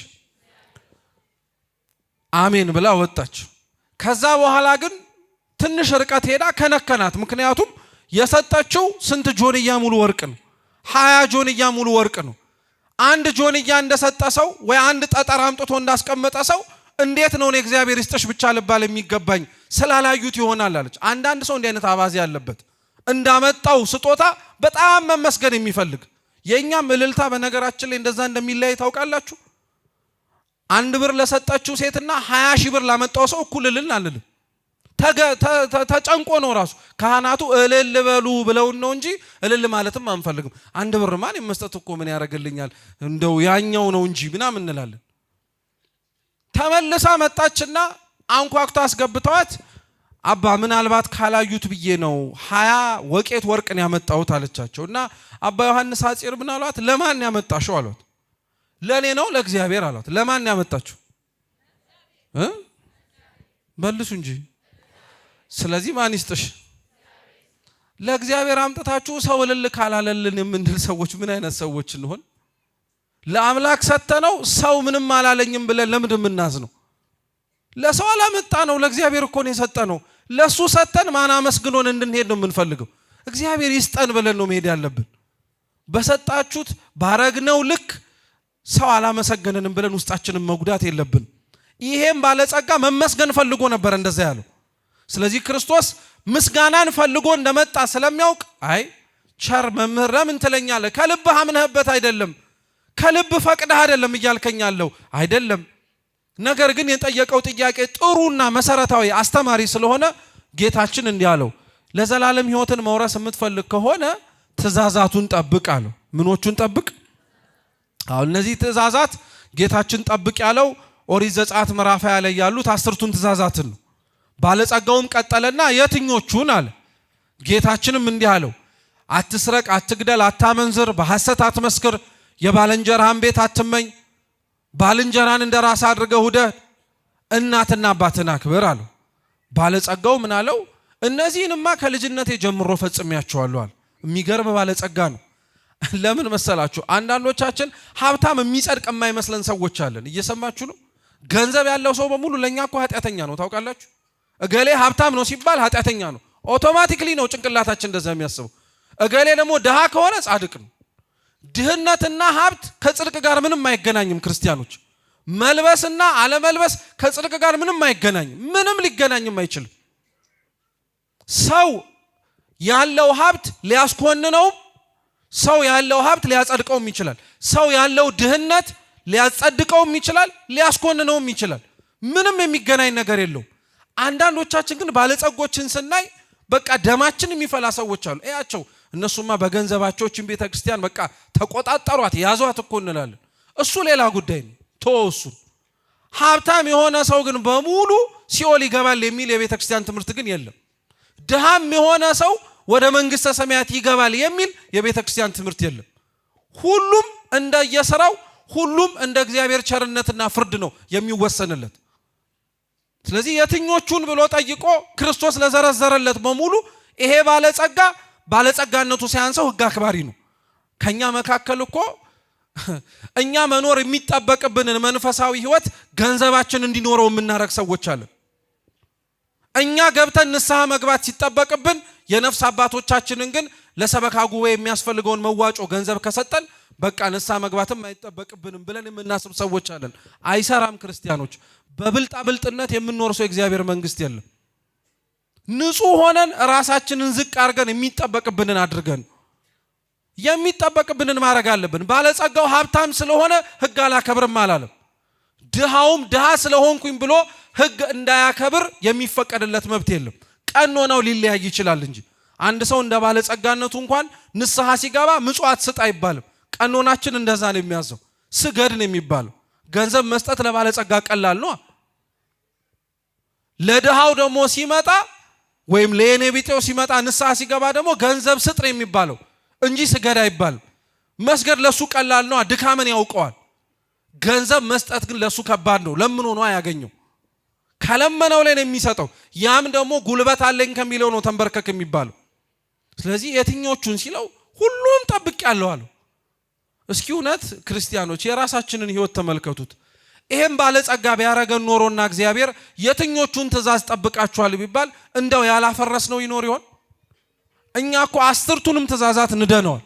አሜን ብላ ወጣች። ከዛ በኋላ ግን ትንሽ ርቀት ሄዳ ከነከናት። ምክንያቱም የሰጠችው ስንት ጆንያ ሙሉ ወርቅ ነው? 20 ጆንያ ሙሉ ወርቅ ነው። አንድ ጆንያ እንደሰጠ ሰው ወይ አንድ ጠጠር አምጥቶ እንዳስቀመጠ ሰው እንዴት ነው እግዚአብሔር ይስጥሽ ብቻ ልባል የሚገባኝ? ስላላዩት ይሆናል አለች። አንዳንድ ሰው እንዲህ አይነት አባዜ ያለበት እንዳመጣው ስጦታ በጣም መመስገን የሚፈልግ። የኛም እልልታ በነገራችን ላይ እንደዛ እንደሚለያይ ታውቃላችሁ። 1 ብር ለሰጠችው ሴትና 20 ሺህ ብር ላመጣው ሰው እኩል እልል አንልም። ተጨንቆ ነው ራሱ ካህናቱ እልል በሉ ብለውን ነው እንጂ እልል ማለትም አንፈልግም። 1 ብር ማን የመስጠት እኮ ምን ያደርግልኛል እንደው ያኛው ነው እንጂ ምናምን እንላለን። ተመልሳ መጣችና አንኳኩታ አስገብተዋት አባ ምናልባት ካላዩት ብዬ ነው 20 ወቄት ወርቅን ያመጣሁት አለቻቸው። እና አባ ዮሐንስ ሐጺር ምን አሏት? ለማን ያመጣሽው አሏት። ለኔ ነው ለእግዚአብሔር አሏት። ለማን ያመጣችሁ? መልሱ እንጂ። ስለዚህ ማን ይስጥሽ? ለእግዚአብሔር አምጥታችሁ ሰው እልል ካላለልን የምንል ሰዎች ምን አይነት ሰዎች እንሆን? ለአምላክ ሰተነው ሰው ምንም አላለኝም ብለን ለምንድን ምናዝነው? ለሰው አላመጣ ነው፣ ለእግዚአብሔር እኮ ነው የሰጠነው። ለሱ ሰተን ማን አመስግኖን እንድንሄድ ነው የምንፈልገው? እግዚአብሔር ይስጠን ብለን ነው መሄድ ያለብን። በሰጣችሁት ባረግነው ልክ ሰው አላመሰገነንም ብለን ውስጣችንን መጉዳት የለብን። ይሄም ባለጸጋ መመስገን ፈልጎ ነበር እንደዛ ያለው። ስለዚህ ክርስቶስ ምስጋናን ፈልጎ እንደመጣ ስለሚያውቅ አይ ቸር መምህር ለምን ትለኛለህ? ከልብህ አምነህበት አይደለም፣ ከልብ ፈቅደህ አይደለም እያልከኛለሁ አይደለም። ነገር ግን የጠየቀው ጥያቄ ጥሩና መሰረታዊ አስተማሪ ስለሆነ ጌታችን እንዲህ አለው፣ ለዘላለም ሕይወትን መውረስ የምትፈልግ ከሆነ ትእዛዛቱን ጠብቅ አለው። ምኖቹን ጠብቅ? አሁን እነዚህ ትእዛዛት ጌታችን ጠብቅ ያለው ኦሪት ዘጸአት ምዕራፍ 20 ላይ ያሉት 10ቱን ትእዛዛትን ነው። ባለጸጋውም ቀጠለና የትኞቹን አለ። ጌታችንም እንዲህ አለው፣ አትስረቅ፣ አትግደል፣ አታመንዝር፣ በሐሰት አትመስክር፣ የባልንጀራህን ቤት አትመኝ፣ ባልንጀራን እንደ ራስ አድርገህ ውደድ፣ እናትና አባትን አክብር አለው። ባለጸጋው ምን አለው? እነዚህንማ ከልጅነቴ ጀምሮ ፈጽሜያቸዋለሁ አለ። የሚገርም ባለጸጋ ነው። ለምን መሰላችሁ? አንዳንዶቻችን ሀብታም የሚጸድቅ የማይመስለን ሰዎች አለን። እየሰማችሁ ነው? ገንዘብ ያለው ሰው በሙሉ ለኛ እኮ ኃጢአተኛ ነው። ታውቃላችሁ? እገሌ ሀብታም ነው ሲባል ኃጢአተኛ ነው። ኦቶማቲክሊ ነው ጭንቅላታችን እንደዛ የሚያስበው። እገሌ ደግሞ ድሃ ከሆነ ጻድቅ ነው። ድህነትና ሀብት ከጽድቅ ጋር ምንም አይገናኝም። ክርስቲያኖች፣ መልበስና አለመልበስ ከጽድቅ ጋር ምንም አይገናኝም። ምንም ሊገናኝም አይችልም። ሰው ያለው ሀብት ሊያስኮንነውም፣ ሰው ያለው ሀብት ሊያጸድቀውም ይችላል። ሰው ያለው ድህነት ሊያጸድቀውም ይችላል፣ ሊያስኮንነውም ይችላል። ምንም የሚገናኝ ነገር የለውም። አንዳንዶቻችን ግን ባለጸጎችን ስናይ በቃ ደማችን የሚፈላ ሰዎች አሉ። እያቸው እነሱማ በገንዘባቸውችን ቤተክርስቲያን በቃ ተቆጣጣሯት፣ ያዟት እኮ እንላለን። እሱ ሌላ ጉዳይ ነው። ተወሱ። ሀብታም የሆነ ሰው ግን በሙሉ ሲኦል ይገባል የሚል የቤተክርስቲያን ትምህርት ግን የለም። ድሃም የሆነ ሰው ወደ መንግስተ ሰማያት ይገባል የሚል የቤተክርስቲያን ትምህርት የለም። ሁሉም እንደየሥራው፣ ሁሉም እንደ እግዚአብሔር ቸርነትና ፍርድ ነው የሚወሰንለት። ስለዚህ የትኞቹን ብሎ ጠይቆ ክርስቶስ ለዘረዘረለት በሙሉ ይሄ ባለጸጋነቱ ሳያንሰው ሕግ አክባሪ ነው። ከኛ መካከል እኮ እኛ መኖር የሚጠበቅብንን መንፈሳዊ ሕይወት ገንዘባችን እንዲኖረው የምናረግ ሰዎች አለን። እኛ ገብተን ንስሐ መግባት ሲጠበቅብን የነፍስ አባቶቻችንን ግን ለሰበካ ጉባኤ የሚያስፈልገውን መዋጮ ገንዘብ ከሰጠን በቃ ንስሐ መግባትም አይጠበቅብንም ብለን የምናስብ ሰዎች አለን። አይሰራም። ክርስቲያኖች፣ በብልጣ ብልጥነት የምንወርሰው የእግዚአብሔር መንግስት የለም። ንጹህ ሆነን ራሳችንን ዝቅ አድርገን የሚጠበቅብንን አድርገን የሚጠበቅብንን ማድረግ አለብን። ባለጸጋው ሀብታም ስለሆነ ሕግ አላከብርም አላለም። ድሃውም ድሃ ስለሆንኩኝ ብሎ ሕግ እንዳያከብር የሚፈቀድለት መብት የለም። ቀኖናው ሊለያይ ይችላል እንጂ አንድ ሰው እንደ ባለጸጋነቱ እንኳን ንስሐ ሲገባ ምጽዋት ስጥ አይባልም። ቀኖናችን እንደዛ ነው የሚያዘው። ስገድ ነው የሚባለው። ገንዘብ መስጠት ለባለጸጋ ቀላል ነው። ለድሃው ደግሞ ሲመጣ ወይም ለየኔ ቢጤው ሲመጣ ንስሐ ሲገባ ደግሞ ገንዘብ ስጥ ነው የሚባለው እንጂ ስገድ አይባልም። መስገድ ለሱ ቀላል ነው፣ ድካምን ያውቀዋል። ገንዘብ መስጠት ግን ለሱ ከባድ ነው። ለምን ሆኖ አያገኘው፣ ከለመነው ላይ ነው የሚሰጠው። ያም ደግሞ ጉልበት አለኝ ከሚለው ነው ተንበርከክ የሚባለው። ስለዚህ የትኞቹን ሲለው ሁሉም ጠብቄያለሁ አለው። እስኪ እውነት ክርስቲያኖች የራሳችንን ህይወት ተመልከቱት። ይሄን ባለጸጋ ቢያረገን ኖሮና እግዚአብሔር የትኞቹን ትእዛዝ ጠብቃችኋል ቢባል እንደው ያላፈረስ ነው ይኖር ይሆን? እኛ እኮ 10ቱንም ትእዛዛት ንደነዋል።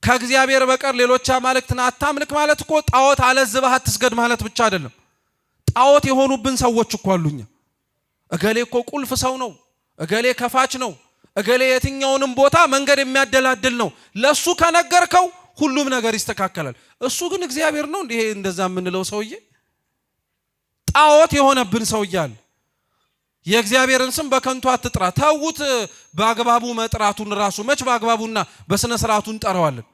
ከእግዚአብሔር በቀር ሌሎች አማልክትን አታምልክ ማለት እኮ ጣዖት አለዝበህ አትስገድ ማለት ብቻ አይደለም። ጣዖት የሆኑብን ሰዎች እኮ አሉኛ። እገሌ እኮ ቁልፍ ሰው ነው፣ እገሌ ከፋች ነው፣ እገሌ የትኛውንም ቦታ መንገድ የሚያደላድል ነው። ለሱ ከነገርከው ሁሉም ነገር ይስተካከላል። እሱ ግን እግዚአብሔር ነው እንዴ እንደዛ የምንለው ሰውዬ? ጣዖት የሆነብን ሰውዬ አለ። የእግዚአብሔርን ስም በከንቱ አትጥራ። ተውት በአግባቡ መጥራቱን ራሱ መች በአግባቡና በስነ ስርዓቱ እንጠራዋለን?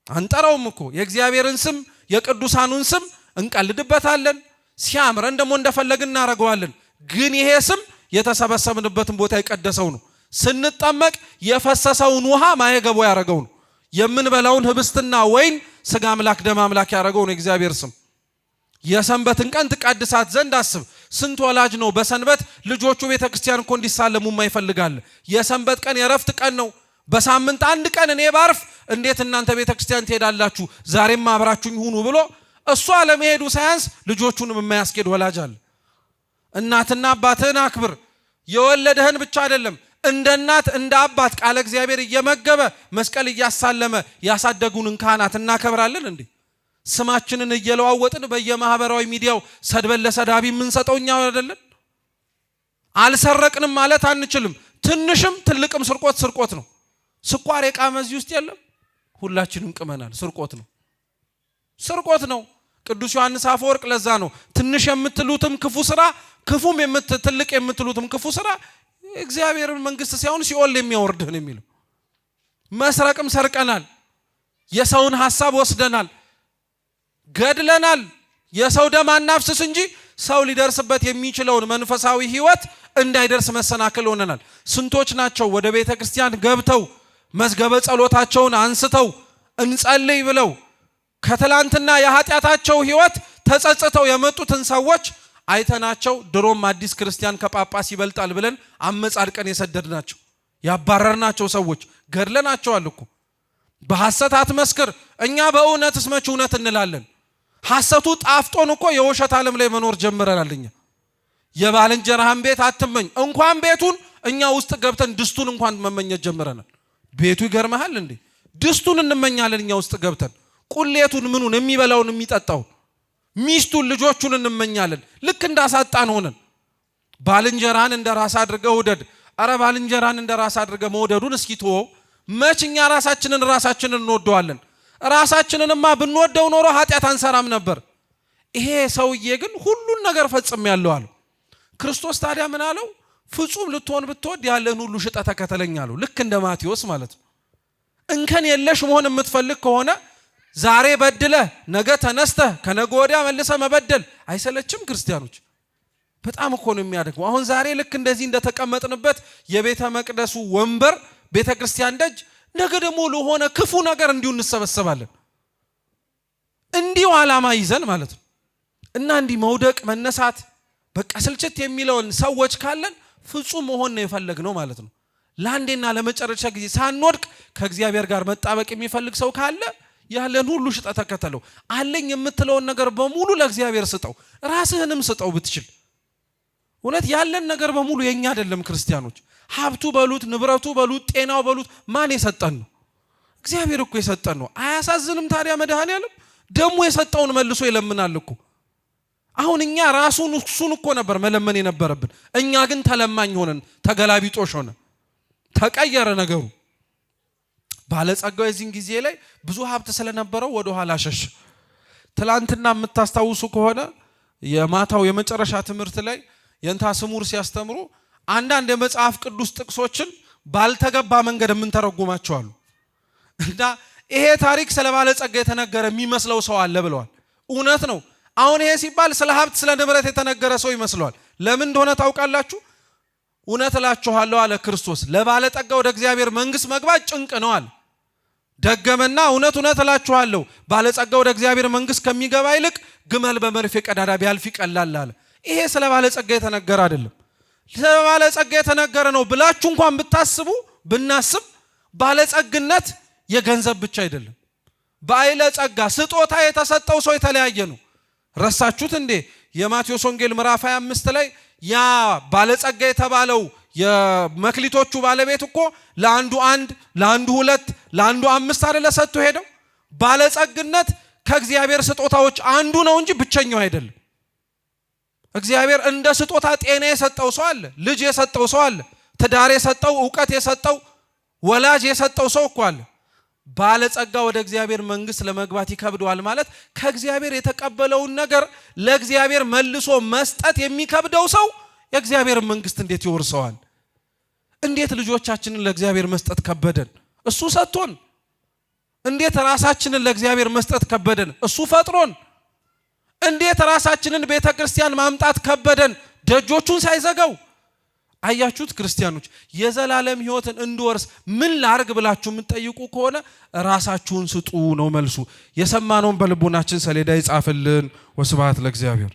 አንጠራውም እኮ። የእግዚአብሔርን ስም የቅዱሳኑን ስም እንቀልድበታለን፣ ሲያምረን ደግሞ እንደፈለግን እናደርገዋለን። ግን ይሄ ስም የተሰበሰብንበትን ቦታ የቀደሰው ነው። ስንጠመቅ የፈሰሰውን ውሃ ማየገቦ ያደረገው ነው። የምንበላውን ህብስትና ወይን ስጋ አምላክ ደም አምላክ ያደረገው ነው የእግዚአብሔር ስም። የሰንበትን ቀን ትቀድሳት ዘንድ አስብ። ስንት ወላጅ ነው በሰንበት ልጆቹ ቤተክርስቲያን እኮ እንዲሳለሙ የማይፈልጋል? የሰንበት ቀን የረፍት ቀን ነው። በሳምንት አንድ ቀን እኔ ባርፍ እንዴት እናንተ ቤተክርስቲያን ትሄዳላችሁ? ዛሬም አብራችሁኝ ሁኑ ብሎ እሱ አለመሄዱ ሳያንስ ልጆቹንም የማያስኬድ ወላጅ አለ። እናትና አባትህን አክብር። የወለደህን ብቻ አይደለም እንደ እናት እንደ አባት ቃለ እግዚአብሔር እየመገበ መስቀል እያሳለመ ያሳደጉንን ካህናት እናከብራለን እንዴ? ስማችንን እየለዋወጥን በየማህበራዊ ሚዲያው ሰድበን ለሰዳቢ የምንሰጠው እኛ አይደለን? አልሰረቅንም ማለት አንችልም። ትንሽም ትልቅም ስርቆት ስርቆት ነው። ስኳር የቃመ እዚህ ውስጥ የለም? ሁላችንም ቅመናል። ስርቆት ነው፣ ስርቆት ነው። ቅዱስ ዮሐንስ አፈወርቅ ለዛ ነው ትንሽ የምትሉትም ክፉ ስራ ክፉም ትልቅ የምትሉትም ክፉ ስራ እግዚአብሔርን መንግስት ሳይሆን ሲኦል የሚያወርድህ ነው የሚለው። መስረቅም ሰርቀናል፣ የሰውን ሐሳብ ወስደናል፣ ገድለናል። የሰው ደም አናፍስስ እንጂ ሰው ሊደርስበት የሚችለውን መንፈሳዊ ህይወት እንዳይደርስ መሰናክል ሆነናል። ስንቶች ናቸው ወደ ቤተ ክርስቲያን ገብተው መዝገበ ጸሎታቸውን አንስተው እንጸልይ ብለው ከትላንትና የኃጢአታቸው ህይወት ተጸጽተው የመጡትን ሰዎች አይተናቸው ድሮም አዲስ ክርስቲያን ከጳጳስ ይበልጣል ብለን አመጻድቀን የሰደድናቸው ያባረርናቸው ሰዎች ገድለናቸዋል እኮ። በሐሰት አትመስክር። እኛ በእውነትስ መች እውነት እንላለን? ሐሰቱ ጣፍጦን እኮ የውሸት ዓለም ላይ መኖር ጀምረናል። እኛ የባልንጀራህን ቤት አትመኝ። እንኳን ቤቱን እኛ ውስጥ ገብተን ድስቱን እንኳን መመኘት ጀምረናል። ቤቱ ይገርመሃል እንዴ? ድስቱን እንመኛለን እኛ ውስጥ ገብተን፣ ቁሌቱን፣ ምኑን፣ የሚበላውን የሚጠጣውን፣ ሚስቱን፣ ልጆቹን እንመኛለን። ልክ እንዳሳጣን ሆነን። ባልንጀራህን እንደ ራስ አድርገህ ውደድ። አረ ባልንጀራህን እንደ ራስ አድርገህ መውደዱን እስኪ ተወው። መች እኛ ራሳችንን እንወደዋለን? ራሳችንንማ ብንወደው ኖሮ ኃጢአት አንሰራም ነበር። ይሄ ሰውዬ ግን ሁሉን ነገር ፈጽሜያለሁ አለው። ክርስቶስ ታዲያ ምን አለው? ፍጹም ልትሆን ብትወድ ያለህን ሁሉ ሽጠህ ተከተለኝ አለው። ልክ እንደ ማቴዎስ ማለት ነው። እንከን የለሽ መሆን የምትፈልግ ከሆነ ዛሬ በድለህ ነገ ተነስተህ ከነገ ወዲያ መልሰህ መበደል አይሰለችም? ክርስቲያኖች በጣም እኮ ነው የሚያደክመው። አሁን ዛሬ ልክ እንደዚህ እንደተቀመጥንበት የቤተ መቅደሱ ወንበር ቤተ ክርስቲያን ደጅ ነገ ደግሞ ለሆነ ክፉ ነገር እንዲሁ እንሰበሰባለን። እንዲሁ ዓላማ ይዘን ማለት ነው። እና እንዲህ መውደቅ መነሳት በቃ ስልችት የሚለውን ሰዎች ካለን ፍጹም መሆን ነው የፈለግነው ማለት ነው። ለአንዴና ለመጨረሻ ጊዜ ሳንወድቅ ከእግዚአብሔር ጋር መጣበቅ የሚፈልግ ሰው ካለ ያለን ሁሉ ሽጠህ ተከተለው። አለኝ የምትለውን ነገር በሙሉ ለእግዚአብሔር ስጠው፣ ራስህንም ስጠው ብትችል። እውነት ያለን ነገር በሙሉ የኛ አይደለም ክርስቲያኖች። ሀብቱ በሉት፣ ንብረቱ በሉት፣ ጤናው በሉት ማን የሰጠን ነው? እግዚአብሔር እኮ የሰጠን ነው። አያሳዝንም ታዲያ? መድኃኔዓለም ደግሞ የሰጠውን መልሶ ይለምናል እኮ። አሁን እኛ ራሱን እሱን እኮ ነበር መለመን የነበረብን። እኛ ግን ተለማኝ ሆነን ተገላቢጦሽ ሆነን ተቀየረ ነገሩ። ባለጸጋው የዚህን ጊዜ ላይ ብዙ ሀብት ስለነበረው ወደ ኋላ ሸሽ። ትላንትና የምታስታውሱ ከሆነ የማታው የመጨረሻ ትምህርት ላይ የንታ ስሙር ሲያስተምሩ አንዳንድ የመጽሐፍ ቅዱስ ጥቅሶችን ባልተገባ መንገድ የምንተረጉማቸው አሉ። እና ይሄ ታሪክ ስለ ባለጸጋ የተነገረ የሚመስለው ሰው አለ ብለዋል። እውነት ነው። አሁን ይሄ ሲባል ስለ ሀብት ስለ ንብረት የተነገረ ሰው ይመስለዋል። ለምን እንደሆነ ታውቃላችሁ? እውነት እላችኋለሁ አለ ክርስቶስ፣ ለባለጠጋ ወደ እግዚአብሔር መንግሥት መግባት ጭንቅ ነው አለ። ደገመና እውነት እላችኋለሁ ባለጸጋ ወደ እግዚአብሔር መንግሥት ከሚገባ ይልቅ ግመል በመርፌ ቀዳዳ ቢያልፍ ይቀላል አለ። ይሄ ስለ ባለጸጋ የተነገረ አይደለም። ስለ ባለጸጋ የተነገረ ነው ብላችሁ እንኳን ብናስብ ባለጸግነት የገንዘብ ብቻ አይደለም። ባለጸጋ ስጦታ የተሰጠው ሰው የተለያየ ነው። ረሳችሁት እንዴ? የማቴዎስ ወንጌል ምዕራፍ 25 ላይ ያ ባለጸጋ የተባለው የመክሊቶቹ ባለቤት እኮ ለአንዱ 1 ለአንዱ 2 ለአንዱ 5 አይደለ ሰጥቶ ሄደው። ባለጸግነት ከእግዚአብሔር ስጦታዎች አንዱ ነው እንጂ ብቸኛው አይደለም። እግዚአብሔር እንደ ስጦታ ጤና የሰጠው ሰው አለ፣ ልጅ የሰጠው ሰው አለ፣ ትዳር የሰጠው፣ ዕውቀት የሰጠው፣ ወላጅ የሰጠው ሰው እኮ አለ። ባለጸጋ ወደ እግዚአብሔር መንግሥት ለመግባት ይከብደዋል ማለት ከእግዚአብሔር የተቀበለውን ነገር ለእግዚአብሔር መልሶ መስጠት የሚከብደው ሰው የእግዚአብሔር መንግሥት እንዴት ይወርሰዋል? እንዴት ልጆቻችንን ለእግዚአብሔር መስጠት ከበደን? እሱ ሰጥቶን። እንዴት ራሳችንን ለእግዚአብሔር መስጠት ከበደን? እሱ ፈጥሮን። እንዴት ራሳችንን ቤተ ክርስቲያን ማምጣት ከበደን? ደጆቹን ሳይዘጋው። አያችሁት ክርስቲያኖች፣ የዘላለም ሕይወትን እንድወርስ ምን ላርግ ብላችሁ የምትጠይቁ ከሆነ ራሳችሁን ስጡ ነው መልሱ። የሰማነውን በልቦናችን ሰሌዳ ይጻፍልን። ወስብሐት ለእግዚአብሔር።